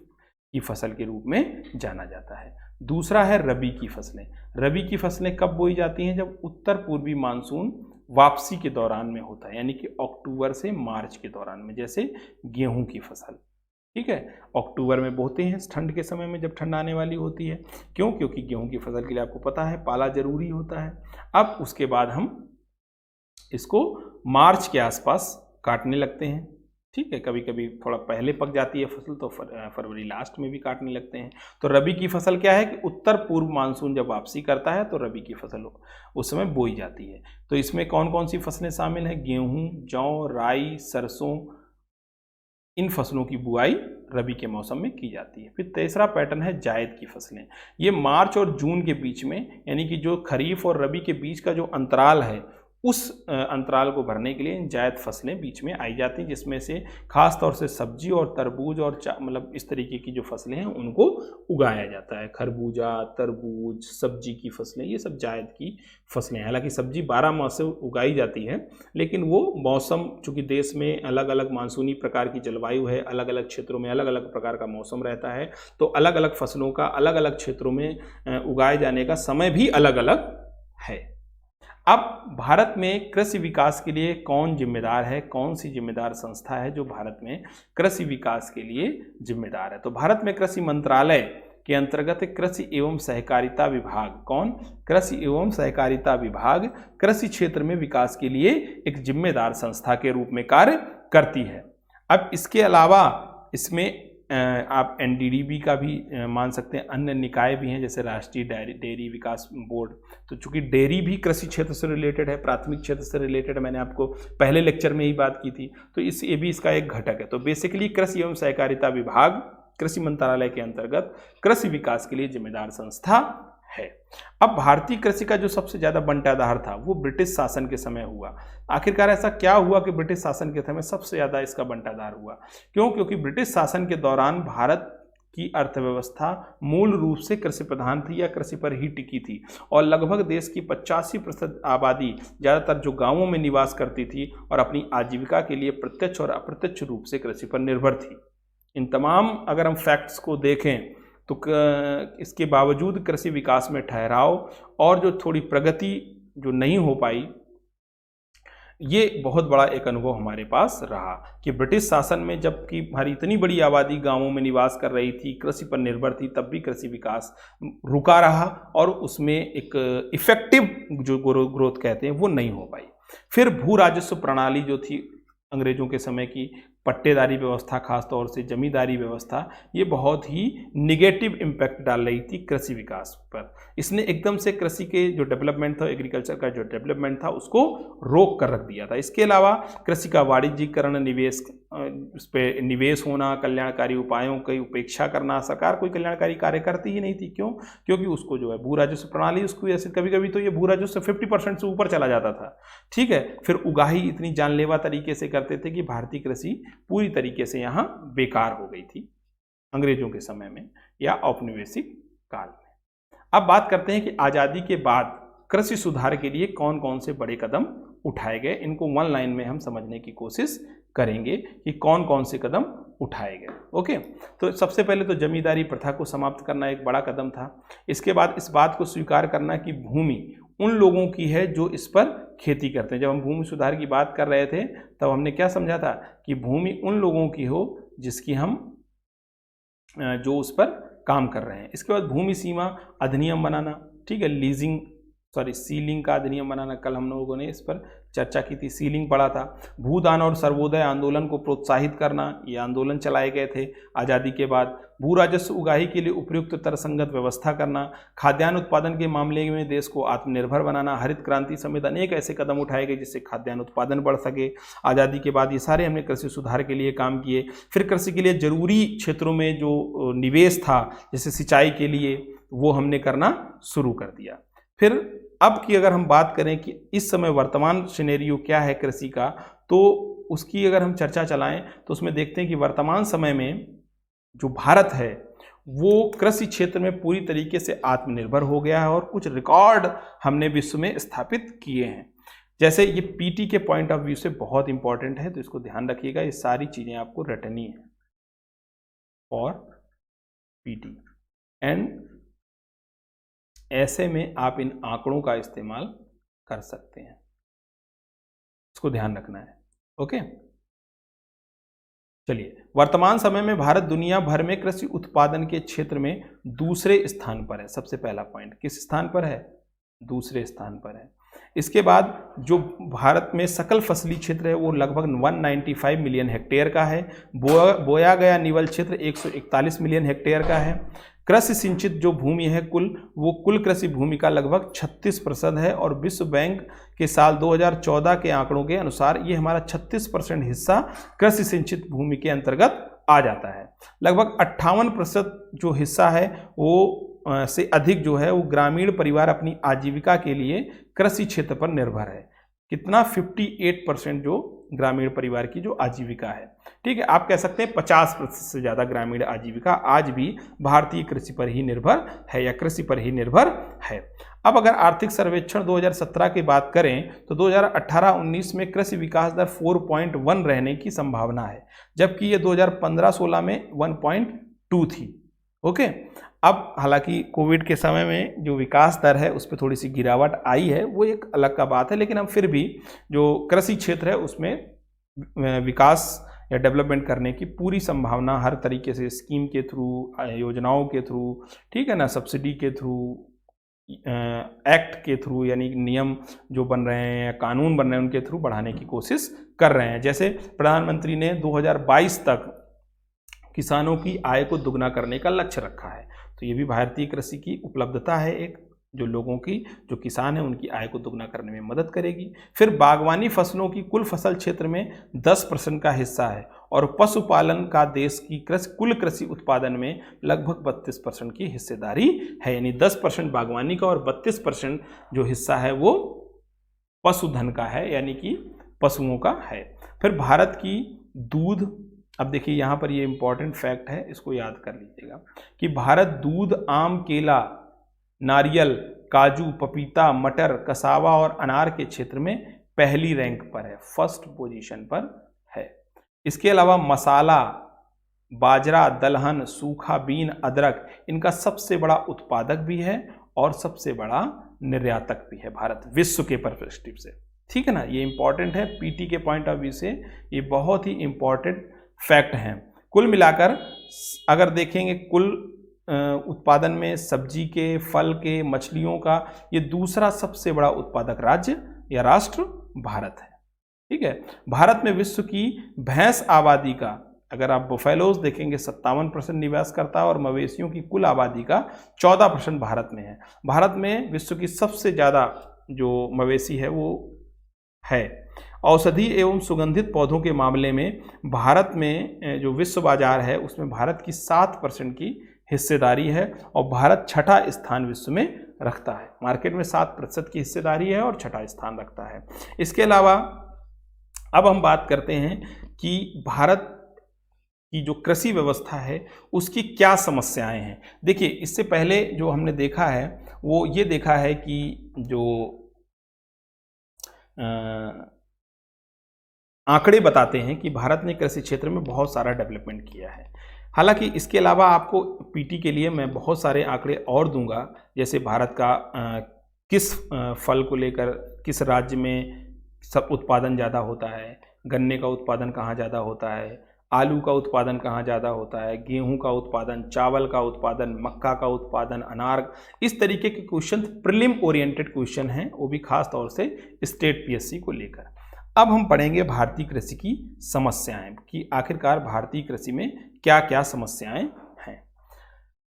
की फसल के रूप में जाना जाता है। दूसरा है रबी की फसलें। रबी की फसलें कब बोई जाती हैं? जब उत्तर पूर्वी मानसून वापसी के दौरान में होता है, यानी कि अक्टूबर से मार्च के दौरान में। जैसे गेहूं की फसल, ठीक है, अक्टूबर में बोते हैं ठंड के समय में जब ठंड आने वाली होती है। क्यों? क्योंकि गेहूं की फसल के लिए आपको पता है पाला जरूरी होता है। अब उसके बाद हम इसको मार्च के आसपास काटने लगते हैं, ठीक है। कभी कभी थोड़ा पहले पक जाती है फसल तो फरवरी लास्ट में भी काटने लगते हैं। तो रबी की फसल क्या है कि उत्तर पूर्व मानसून जब वापसी करता है तो रबी की फसल उस समय बोई जाती है। तो इसमें कौन कौन सी फसलें शामिल हैं? गेहूं, जौ, राई, सरसों, इन फसलों की बुआई रबी के मौसम में की जाती है। फिर तीसरा पैटर्न है जायद की फसलें। ये मार्च और जून के बीच में, यानी कि जो खरीफ और रबी के बीच का जो अंतराल है उस अंतराल को भरने के लिए इन जायद फसलें बीच में आई जाती हैं, जिसमें से खास तौर से सब्जी और तरबूज और मतलब इस तरीके की जो फसलें हैं उनको उगाया जाता है। खरबूजा, तरबूज, सब्जी की फसलें, ये सब जायद की फसलें हैं। हालांकि सब्जी 12 माह से उगाई जाती है, लेकिन वो मौसम, चूँकि देश में अलग अलग मानसूनी प्रकार की जलवायु है, अलग अलग क्षेत्रों में अलग अलग प्रकार का मौसम रहता है, तो अलग अलग फसलों का अलग अलग क्षेत्रों में उगाए जाने का समय भी अलग अलग है। अब भारत में कृषि विकास के लिए कौन जिम्मेदार है, कौन सी जिम्मेदार संस्था है जो भारत में कृषि विकास के लिए जिम्मेदार है? तो भारत में कृषि मंत्रालय के अंतर्गत कृषि एवं सहकारिता विभाग, कौन? कृषि एवं सहकारिता विभाग कृषि क्षेत्र में विकास के लिए एक जिम्मेदार संस्था के रूप में कार्य करती है। अब इसके अलावा इसमें आप एनडीडीबी का भी मान सकते हैं, अन्य निकाय भी हैं जैसे राष्ट्रीय डेयरी विकास बोर्ड। तो चूंकि डेयरी भी कृषि क्षेत्र से रिलेटेड है, प्राथमिक क्षेत्र से रिलेटेड, मैंने आपको पहले लेक्चर में ही बात की थी, तो ये भी इसका एक घटक है। तो बेसिकली कृषि एवं सहकारिता विभाग कृषि मंत्रालय के अंतर्गत कृषि विकास के लिए जिम्मेदार संस्था है। अब भारतीय कृषि का जो सबसे ज्यादा बंटाधार था वो ब्रिटिश शासन के समय हुआ। आखिरकार ऐसा क्या हुआ कि ब्रिटिश शासन के समय सबसे ज्यादा इसका बंटाधार हुआ? क्यों? क्योंकि ब्रिटिश शासन के दौरान भारत की अर्थव्यवस्था मूल रूप से कृषि प्रधान थी या कृषि पर ही टिकी थी, और लगभग देश की 85% आबादी ज़्यादातर जो गांवों में निवास करती थी और अपनी आजीविका के लिए प्रत्यक्ष और अप्रत्यक्ष रूप से कृषि पर निर्भर थी। इन तमाम अगर हम फैक्ट्स को देखें तो इसके बावजूद कृषि विकास में ठहराव और जो थोड़ी प्रगति जो नहीं हो पाई, ये बहुत बड़ा एक अनुभव हमारे पास रहा कि ब्रिटिश शासन में जबकि हमारी इतनी बड़ी आबादी गांवों में निवास कर रही थी, कृषि पर निर्भर थी, तब भी कृषि विकास रुका रहा और उसमें एक इफेक्टिव जो ग्रोथ कहते हैं वो नहीं हो पाई। फिर भू राजस्व प्रणाली जो थी अंग्रेजों के समय की, पट्टेदारी व्यवस्था, खास तौर से जमींदारी व्यवस्था, ये बहुत ही निगेटिव इम्पैक्ट डाल रही थी कृषि विकास पर। इसने एकदम से कृषि के जो डेवलपमेंट था, एग्रीकल्चर का जो डेवलपमेंट था, उसको रोक कर रख दिया था। इसके अलावा कृषि का वाणिज्यीकरण, उस पर निवेश होना, कल्याणकारी उपायों की उपेक्षा करना, सरकार कोई कल्याणकारी कार्य करती ही नहीं थी। क्यों? क्योंकि उसको जो है भू राजस्व प्रणाली, उसको ऐसे कभी कभी तो ये भू राजस्व 50% से ऊपर चला जाता था। ठीक है, फिर उगाही इतनी जानलेवा तरीके से करते थे कि भारतीय कृषि पूरी तरीके से यहाँ बेकार हो गई थी अंग्रेजों के समय में या औपनिवेशिक काल में। अब बात करते हैं कि आज़ादी के बाद कृषि सुधार के लिए कौन कौन से बड़े कदम उठाए गए। इनको वन लाइन में हम समझने की कोशिश करेंगे कि कौन कौन से कदम उठाए गए। ओके, तो सबसे पहले तो जमींदारी प्रथा को समाप्त करना एक बड़ा कदम था। इसके बाद इस बात को स्वीकार करना कि भूमि उन लोगों की है जो इस पर खेती करते हैं। जब हम भूमि सुधार की बात कर रहे थे तब हमने क्या समझा था कि भूमि उन लोगों की हो जिसकी हम जो उस पर काम कर रहे हैं। इसके बाद भूमि सीमा अधिनियम बनाना, ठीक है, सीलिंग का अधिनियम बनाना, कल हम लोगों ने इस पर चर्चा की थी, सीलिंग पढ़ा था। भूदान और सर्वोदय आंदोलन को प्रोत्साहित करना, ये आंदोलन चलाए गए थे आज़ादी के बाद। भू राजस्व उगाही के लिए उपयुक्त तर्कसंगत व्यवस्था करना, खाद्यान्न उत्पादन के मामले में देश को आत्मनिर्भर बनाना, हरित क्रांति समेत अनेक ऐसे कदम उठाए गए जिससे खाद्यान्न उत्पादन बढ़ सके। आज़ादी के बाद ये सारे हमने कृषि सुधार के लिए काम किए। फिर कृषि के लिए जरूरी क्षेत्रों में जो निवेश था, जैसे सिंचाई के लिए, वो हमने करना शुरू कर दिया। फिर अब की अगर हम बात करें कि इस समय वर्तमान सिनेरियो क्या है कृषि का, तो उसकी अगर हम चर्चा चलाएं तो उसमें देखते हैं कि वर्तमान समय में जो भारत है वो कृषि क्षेत्र में पूरी तरीके से आत्मनिर्भर हो गया है और कुछ रिकॉर्ड हमने विश्व में स्थापित किए हैं। जैसे ये पीटी के पॉइंट ऑफ व्यू से बहुत इंपॉर्टेंट है, तो इसको ध्यान रखिएगा, ये सारी चीज़ें आपको रटनी है और पीटी, एंड ऐसे में आप इन आंकड़ों का इस्तेमाल कर सकते हैं, इसको ध्यान रखना है। ओके, चलिए, वर्तमान समय में भारत दुनिया भर में कृषि उत्पादन के क्षेत्र में दूसरे स्थान पर है। सबसे पहला पॉइंट, किस स्थान पर है? दूसरे स्थान पर है। इसके बाद जो भारत में सकल फसली क्षेत्र है वो लगभग 195 मिलियन हेक्टेयर का है। बोया गया निवल क्षेत्र 141 मिलियन हेक्टेयर का है। कृषि सिंचित जो भूमि है कुल कृषि भूमि का लगभग 36% है, और विश्व बैंक के साल 2014 के आंकड़ों के अनुसार ये हमारा 36% हिस्सा कृषि सिंचित भूमि के अंतर्गत आ जाता है। लगभग 58% जो हिस्सा है वो से अधिक जो है वो ग्रामीण परिवार अपनी आजीविका के लिए कृषि क्षेत्र पर निर्भर है। कितना 58% जो ग्रामीण परिवार की जो आजीविका है। ठीक है, आप कह सकते हैं 50% से ज़्यादा ग्रामीण आजीविका आज भी भारतीय कृषि पर ही निर्भर है या कृषि पर ही निर्भर है। अब अगर आर्थिक सर्वेक्षण 2017 की बात करें तो 2018-19 में कृषि विकास दर 4.1 रहने की संभावना है, जबकि ये 2015-16 में 1.2 थी। ओके, अब हालांकि कोविड के समय में जो विकास दर है उस पर थोड़ी सी गिरावट आई है, वो एक अलग का बात है, लेकिन हम फिर भी जो कृषि क्षेत्र है उसमें विकास या डेवलपमेंट करने की पूरी संभावना हर तरीके से, स्कीम के थ्रू, योजनाओं के थ्रू, ठीक है ना, सब्सिडी के थ्रू, एक्ट के थ्रू, यानी नियम जो बन रहे हैं या कानून बन रहे हैं उनके थ्रू बढ़ाने की कोशिश कर रहे हैं। जैसे प्रधानमंत्री ने 2022 तक किसानों की आय को दुगना करने का लक्ष्य रखा है, तो ये भी भारतीय कृषि की उपलब्धता है एक, जो लोगों की, जो किसान है उनकी आय को दुगना करने में मदद करेगी। फिर बागवानी फसलों की कुल फसल क्षेत्र में 10% का हिस्सा है और पशुपालन का देश की कुल कृषि उत्पादन में लगभग 32% की हिस्सेदारी है, यानी 10% बागवानी का और 32% जो हिस्सा है वो पशुधन का है, यानी कि पशुओं का है। फिर भारत की दूध, अब देखिए यहाँ पर ये इंपॉर्टेंट फैक्ट है, इसको याद कर लीजिएगा कि भारत दूध, आम, केला, नारियल, काजू, पपीता, मटर, कसावा और अनार के क्षेत्र में पहली रैंक पर है, फर्स्ट पोजीशन पर है। इसके अलावा मसाला, बाजरा, दलहन, सूखा बीन, अदरक, इनका सबसे बड़ा उत्पादक भी है और सबसे बड़ा निर्यातक भी है भारत, विश्व के पर्सपेक्टिव से। ठीक है ना, ये इंपॉर्टेंट है, पीटी के पॉइंट ऑफ व्यू से ये बहुत ही इंपॉर्टेंट फैक्ट हैं। कुल मिलाकर अगर देखेंगे कुल उत्पादन में सब्जी के, फल के, मछलियों का ये दूसरा सबसे बड़ा उत्पादक राज्य या राष्ट्र भारत है। ठीक है, भारत में विश्व की भैंस आबादी का, अगर आप बुफेलोज देखेंगे 57% निवास करता है और मवेशियों की कुल आबादी का 14% भारत में है। भारत में विश्व की सबसे ज़्यादा जो मवेशी है वो है। औषधि एवं सुगंधित पौधों के मामले में भारत में जो विश्व बाजार है उसमें भारत की 7% की हिस्सेदारी है और भारत छठा स्थान विश्व में रखता है। मार्केट में 7% की हिस्सेदारी है और छठा स्थान रखता है। इसके अलावा अब हम बात करते हैं कि भारत की जो कृषि व्यवस्था है उसकी क्या समस्याएं हैं। देखिए, इससे पहले जो हमने देखा है वो ये देखा है कि जो आंकड़े बताते हैं कि भारत ने कृषि क्षेत्र में बहुत सारा डेवलपमेंट किया है। हालांकि इसके अलावा आपको पीटी के लिए मैं बहुत सारे आंकड़े और दूंगा, जैसे भारत का किस फल को लेकर किस राज्य में सब उत्पादन ज़्यादा होता है, गन्ने का उत्पादन कहाँ ज़्यादा होता है, आलू का उत्पादन कहाँ ज़्यादा होता है, गेहूं का उत्पादन, चावल का उत्पादन, मक्का का उत्पादन, अनार, इस तरीके के क्वेश्चन प्रीलिम ओरिएंटेड क्वेश्चन हैं, वो भी खास तौर से स्टेट पीएससी को लेकर। अब हम पढ़ेंगे भारतीय कृषि की समस्याएं कि आखिरकार भारतीय कृषि में क्या क्या समस्याएं हैं।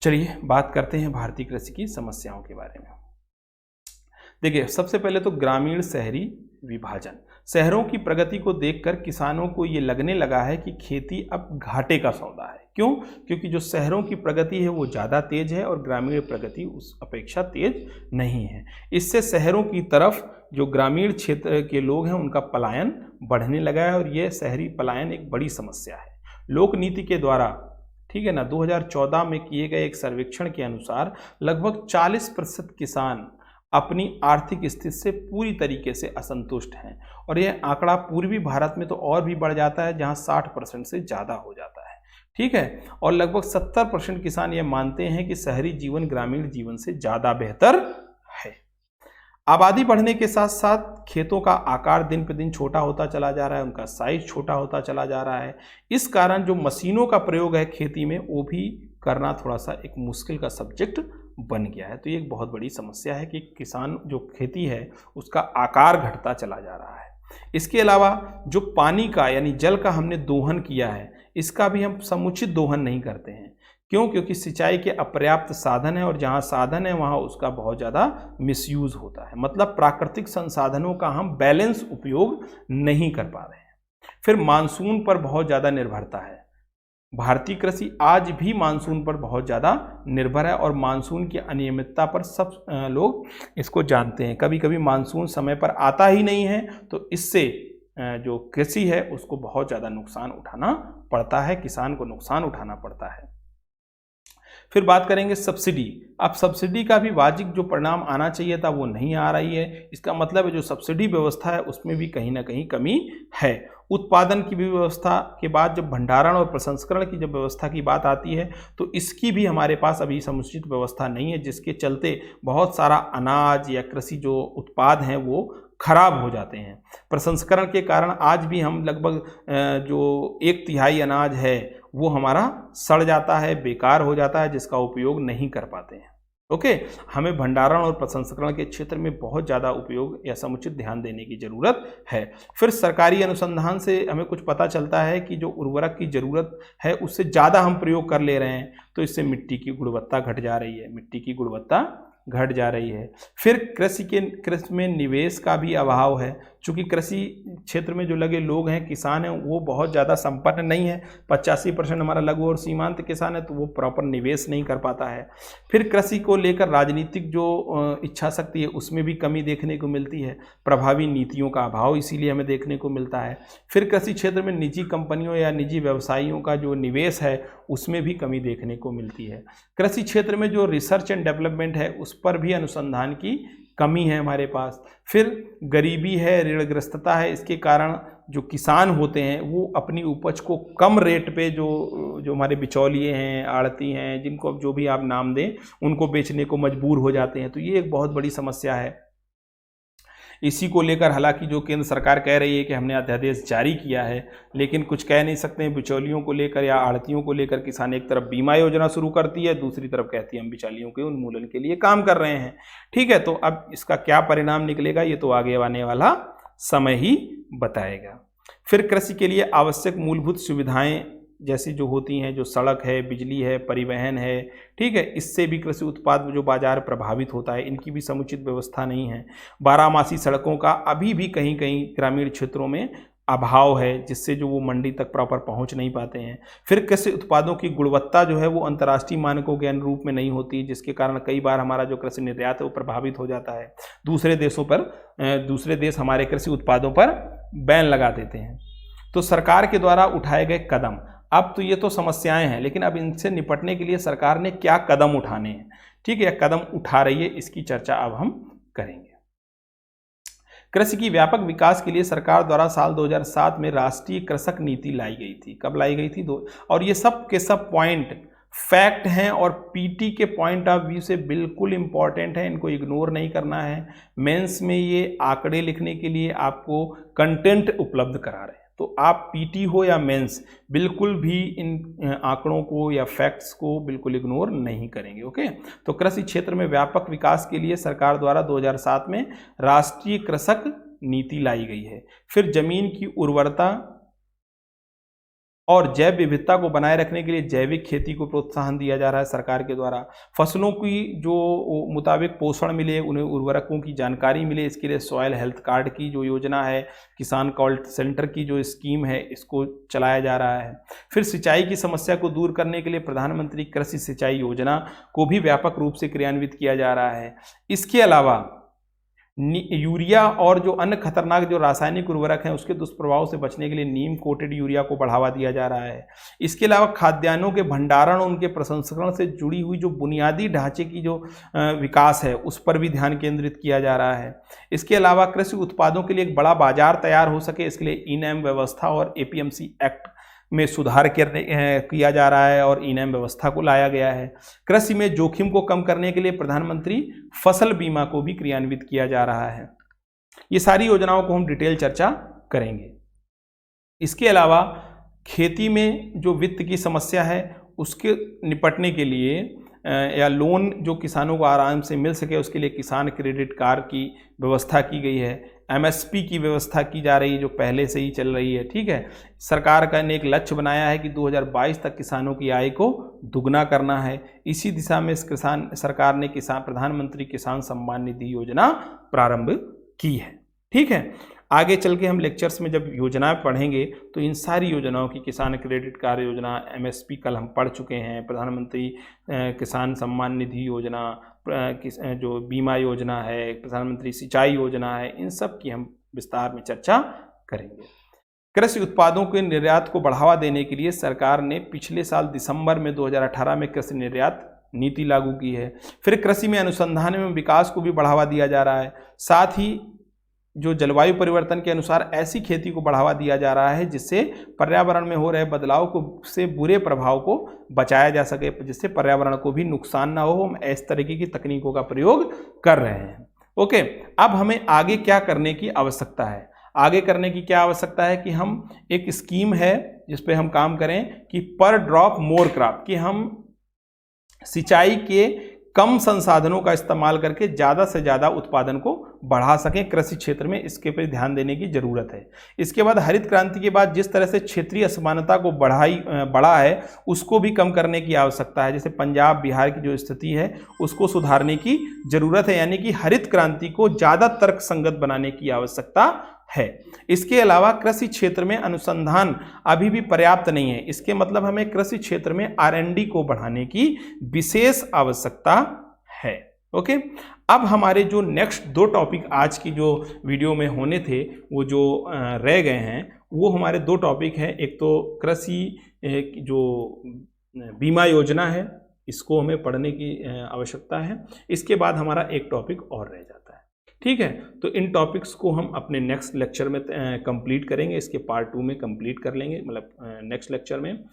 चलिए बात करते हैं भारतीय कृषि की समस्याओं के बारे में। देखिए, सबसे पहले तो ग्रामीण शहरी विभाजन। शहरों की प्रगति को देखकर किसानों को ये लगने लगा है कि खेती अब घाटे का सौदा है। क्यों? क्योंकि जो शहरों की प्रगति है वो ज़्यादा तेज है और ग्रामीण प्रगति उस अपेक्षा तेज नहीं है। इससे शहरों की तरफ जो ग्रामीण क्षेत्र के लोग हैं उनका पलायन बढ़ने लगा है और ये शहरी पलायन एक बड़ी समस्या है। लोक नीति के द्वारा, ठीक है ना, 2014 में किए गए एक सर्वेक्षण के अनुसार लगभग 40% किसान अपनी आर्थिक स्थिति से पूरी तरीके से असंतुष्ट हैं और यह आंकड़ा पूर्वी भारत में तो और भी बढ़ जाता है जहां 60% से ज़्यादा हो जाता है। ठीक है, और लगभग 70% किसान ये मानते हैं कि शहरी जीवन ग्रामीण जीवन से ज़्यादा बेहतर है। आबादी बढ़ने के साथ साथ खेतों का आकार दिन पर दिन छोटा होता चला जा रहा है, उनका साइज छोटा होता चला जा रहा है। इस कारण जो मशीनों का प्रयोग है खेती में वो भी करना थोड़ा सा एक मुश्किल का सब्जेक्ट बन गया है। तो ये एक बहुत बड़ी समस्या है कि किसान जो खेती है उसका आकार घटता चला जा रहा है। इसके अलावा जो पानी का यानी जल का हमने दोहन किया है इसका भी हम समुचित दोहन नहीं करते हैं। क्यों? क्योंकि सिंचाई के अपर्याप्त साधन है और जहाँ साधन है वहाँ उसका बहुत ज़्यादा मिसयूज होता है, मतलब प्राकृतिक संसाधनों का हम बैलेंस उपयोग नहीं कर पा रहे हैं। फिर मानसून पर बहुत ज़्यादा निर्भरता है। भारतीय कृषि आज भी मानसून पर बहुत ज़्यादा निर्भर है और मानसून की अनियमितता पर सब लोग इसको जानते हैं। कभी कभी मानसून समय पर आता ही नहीं है, तो इससे जो कृषि है उसको बहुत ज़्यादा नुकसान उठाना पड़ता है, किसान को नुकसान उठाना पड़ता है। फिर बात करेंगे सब्सिडी। अब सब्सिडी का भी वाजिब जो परिणाम आना चाहिए था वो नहीं आ रही है। इसका मतलब है जो सब्सिडी व्यवस्था है उसमें भी कहीं ना कहीं कमी है। उत्पादन की भी व्यवस्था के बाद जब भंडारण और प्रसंस्करण की जब व्यवस्था की बात आती है तो इसकी भी हमारे पास अभी समुचित व्यवस्था नहीं है, जिसके चलते बहुत सारा अनाज या कृषि जो उत्पाद हैं वो खराब हो जाते हैं। प्रसंस्करण के कारण आज भी हम लगभग जो 1/3 अनाज है वो हमारा सड़ जाता है, बेकार हो जाता है, जिसका उपयोग नहीं कर पाते हैं। ओके, हमें भंडारण और प्रसंस्करण के क्षेत्र में बहुत ज़्यादा उपयोग या समुचित ध्यान देने की ज़रूरत है। फिर सरकारी अनुसंधान से हमें कुछ पता चलता है कि जो उर्वरक की ज़रूरत है उससे ज़्यादा हम प्रयोग कर ले रहे हैं, तो इससे मिट्टी की गुणवत्ता घट जा रही है, मिट्टी की गुणवत्ता घट जा रही है। फिर कृषि में निवेश का भी अभाव है, चूँकि कृषि क्षेत्र में जो लगे लोग हैं, किसान हैं, वो बहुत ज़्यादा संपन्न नहीं है। 85% हमारा लघु और सीमांत किसान है, तो वो प्रॉपर निवेश नहीं कर पाता है। फिर कृषि को लेकर राजनीतिक जो इच्छा शक्ति है उसमें भी कमी देखने को मिलती है, प्रभावी नीतियों का अभाव इसीलिए हमें देखने को मिलता है। फिर कृषि क्षेत्र में निजी कंपनियों या निजी व्यवसायियों का जो निवेश है उसमें भी कमी देखने को मिलती है। कृषि क्षेत्र में जो रिसर्च एंड डेवलपमेंट है उस पर भी अनुसंधान की कमी है हमारे पास। फिर गरीबी है, ऋणग्रस्तता है, इसके कारण जो किसान होते हैं वो अपनी उपज को कम रेट पे जो हमारे बिचौलिए हैं, आड़ती हैं, जिनको अब जो भी आप नाम दें, उनको बेचने को मजबूर हो जाते हैं। तो ये एक बहुत बड़ी समस्या है। इसी को लेकर हालांकि जो केंद्र सरकार कह रही है कि हमने अध्यादेश जारी किया है, लेकिन कुछ कह नहीं सकते हैं। बिचौलियों को लेकर या आड़तियों को लेकर किसान एक तरफ बीमा योजना शुरू करती है, दूसरी तरफ कहती है हम बिचौलियों के उन्मूलन के लिए काम कर रहे हैं। ठीक है, तो अब इसका क्या परिणाम निकलेगा ये तो आगे आने वाला समय ही बताएगा। फिर कृषि के लिए आवश्यक मूलभूत सुविधाएं जैसी जो होती हैं, जो सड़क है, बिजली है, परिवहन है, ठीक है, इससे भी कृषि उत्पाद जो बाजार प्रभावित होता है, इनकी भी समुचित व्यवस्था नहीं है। बारहमासी सड़कों का अभी भी कहीं कहीं ग्रामीण क्षेत्रों में अभाव है, जिससे जो वो मंडी तक प्रॉपर पहुंच नहीं पाते हैं। फिर कृषि उत्पादों की गुणवत्ता जो है वो अंतर्राष्ट्रीय मानकों के अनुरूप में नहीं होती, जिसके कारण कई बार हमारा जो कृषि निर्यात है वो प्रभावित हो जाता है। दूसरे देश हमारे कृषि उत्पादों पर बैन लगा देते हैं। तो सरकार के द्वारा उठाए गए कदम, अब तो ये तो समस्याएं हैं, लेकिन अब इनसे निपटने के लिए सरकार ने क्या कदम उठाने हैं, ठीक है, कदम उठा रही है, इसकी चर्चा अब हम करेंगे। कृषि की व्यापक विकास के लिए सरकार द्वारा साल 2007 में राष्ट्रीय कृषक नीति लाई गई थी। कब लाई गई थी? और ये सब के सब पॉइंट फैक्ट हैं और पीटी के पॉइंट ऑफ व्यू से बिल्कुल इंपॉर्टेंट है, इनको इग्नोर नहीं करना है। मेंस में ये आंकड़े लिखने के लिए आपको कंटेंट उपलब्ध करा रहे हैं, तो आप पीटी हो या मेंस बिल्कुल भी इन आंकड़ों को या फैक्ट्स को बिल्कुल इग्नोर नहीं करेंगे। ओके, तो कृषि क्षेत्र में व्यापक विकास के लिए सरकार द्वारा 2007 में राष्ट्रीय कृषक नीति लाई गई है। फिर जमीन की उर्वरता और जैव विविधता को बनाए रखने के लिए जैविक खेती को प्रोत्साहन दिया जा रहा है सरकार के द्वारा। फसलों की जो मुताबिक पोषण मिले, उन्हें उर्वरकों की जानकारी मिले, इसके लिए सॉयल हेल्थ कार्ड की जो योजना है, किसान कॉल सेंटर की जो स्कीम है, इसको चलाया जा रहा है। फिर सिंचाई की समस्या को दूर करने के लिए प्रधानमंत्री कृषि सिंचाई योजना को भी व्यापक रूप से क्रियान्वित किया जा रहा है। इसके अलावा यूरिया और जो अन्य खतरनाक जो रासायनिक उर्वरक हैं उसके दुष्प्रभाव से बचने के लिए नीम कोटेड यूरिया को बढ़ावा दिया जा रहा है। इसके अलावा खाद्यान्नों के भंडारण और उनके प्रसंस्करण से जुड़ी हुई जो बुनियादी ढांचे की जो विकास है उस पर भी ध्यान केंद्रित किया जा रहा है। इसके अलावा कृषि उत्पादों के लिए एक बड़ा बाजार तैयार हो सके, इसके लिए ई-नैम व्यवस्था और एपीएमसी एक्ट में सुधार किया जा रहा है और ई-नैम व्यवस्था को लाया गया है। कृषि में जोखिम को कम करने के लिए प्रधानमंत्री फसल बीमा को भी क्रियान्वित किया जा रहा है। ये सारी योजनाओं को हम डिटेल चर्चा करेंगे। इसके अलावा खेती में जो वित्त की समस्या है उसके निपटने के लिए या लोन जो किसानों को आराम से मिल सके उसके लिए किसान क्रेडिट कार्ड की व्यवस्था की गई है। एमएसपी की व्यवस्था की जा रही है जो पहले से ही चल रही है। ठीक है, सरकार का ने एक लक्ष्य बनाया है कि 2022 तक किसानों की आय को दुगना करना है। इसी दिशा में सरकार ने प्रधानमंत्री किसान सम्मान निधि योजना प्रारंभ की है। ठीक है, आगे चल के हम लेक्चर्स में जब योजनाएं पढ़ेंगे तो इन सारी योजनाओं की किसान क्रेडिट कार्ड योजना, MSP कल हम पढ़ चुके हैं, प्रधानमंत्री किसान सम्मान निधि योजना, जो बीमा योजना है, प्रधानमंत्री सिंचाई योजना है, इन सब की हम विस्तार में चर्चा करेंगे। कृषि उत्पादों के निर्यात को बढ़ावा देने के लिए सरकार ने पिछले साल दिसंबर में 2018 में कृषि निर्यात नीति लागू की है। फिर कृषि में अनुसंधान एवं विकास को भी बढ़ावा दिया जा रहा है। साथ ही जो जलवायु परिवर्तन के अनुसार ऐसी खेती को बढ़ावा दिया जा रहा है जिससे पर्यावरण में हो रहे बदलाव को से बुरे प्रभाव को बचाया जा सके, जिससे पर्यावरण को भी नुकसान ना हो। हम इस तरीके की तकनीकों का प्रयोग कर रहे हैं। ओके, अब हमें आगे क्या करने की आवश्यकता है? आगे करने की क्या आवश्यकता है कि हम एक स्कीम है जिस पे हम काम करें कि पर ड्रॉप मोर क्रॉप, कि हम सिंचाई के कम संसाधनों का इस्तेमाल करके ज़्यादा से ज़्यादा उत्पादन को बढ़ा सकें कृषि क्षेत्र में। इसके पर ध्यान देने की ज़रूरत है। इसके बाद हरित क्रांति के बाद जिस तरह से क्षेत्रीय असमानता को बढ़ा है उसको भी कम करने की आवश्यकता है। जैसे पंजाब बिहार की जो स्थिति है उसको सुधारने की ज़रूरत है, यानी कि हरित क्रांति को ज़्यादा तर्कसंगत बनाने की आवश्यकता है। इसके अलावा कृषि क्षेत्र में अनुसंधान अभी भी पर्याप्त नहीं है। इसके मतलब हमें कृषि क्षेत्र में R&D को बढ़ाने की विशेष आवश्यकता है। ओके, अब हमारे जो नेक्स्ट 2 टॉपिक आज की जो वीडियो में होने थे वो जो रह गए हैं वो हमारे 2 टॉपिक हैं। एक तो कृषि जो बीमा योजना है, इसको हमें पढ़ने की आवश्यकता है। इसके बाद हमारा एक टॉपिक और रह जाता है। ठीक है, तो इन टॉपिक्स को हम अपने नेक्स्ट लेक्चर में कंप्लीट करेंगे। इसके पार्ट 2 में कंप्लीट कर लेंगे, मतलब नेक्स्ट लेक्चर में।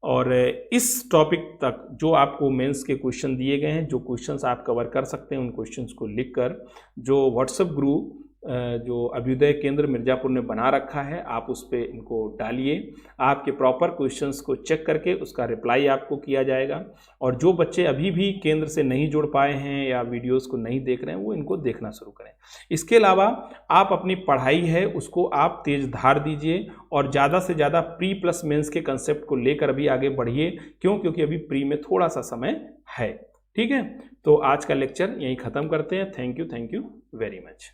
और इस टॉपिक तक जो आपको मेंस के क्वेश्चन दिए गए हैं, जो क्वेश्चंस आप कवर कर सकते हैं, उन क्वेश्चंस को लिखकर जो व्हाट्सएप ग्रुप जो अभ्युदय केंद्र मिर्ज़ापुर ने बना रखा है, आप उस पर इनको डालिए। आपके प्रॉपर क्वेश्चंस को चेक करके उसका रिप्लाई आपको किया जाएगा। और जो बच्चे अभी भी केंद्र से नहीं जुड़ पाए हैं या वीडियोस को नहीं देख रहे हैं वो इनको देखना शुरू करें। इसके अलावा आप अपनी पढ़ाई है उसको आप तेज धार दीजिए और ज़्यादा से ज़्यादा प्री प्लस मेंस के कंसेप्ट को लेकर भी आगे बढ़िए। क्यों? क्योंकि अभी प्री में थोड़ा सा समय है। ठीक है, तो आज का लेक्चर यहीं ख़त्म करते हैं। Thank you very much.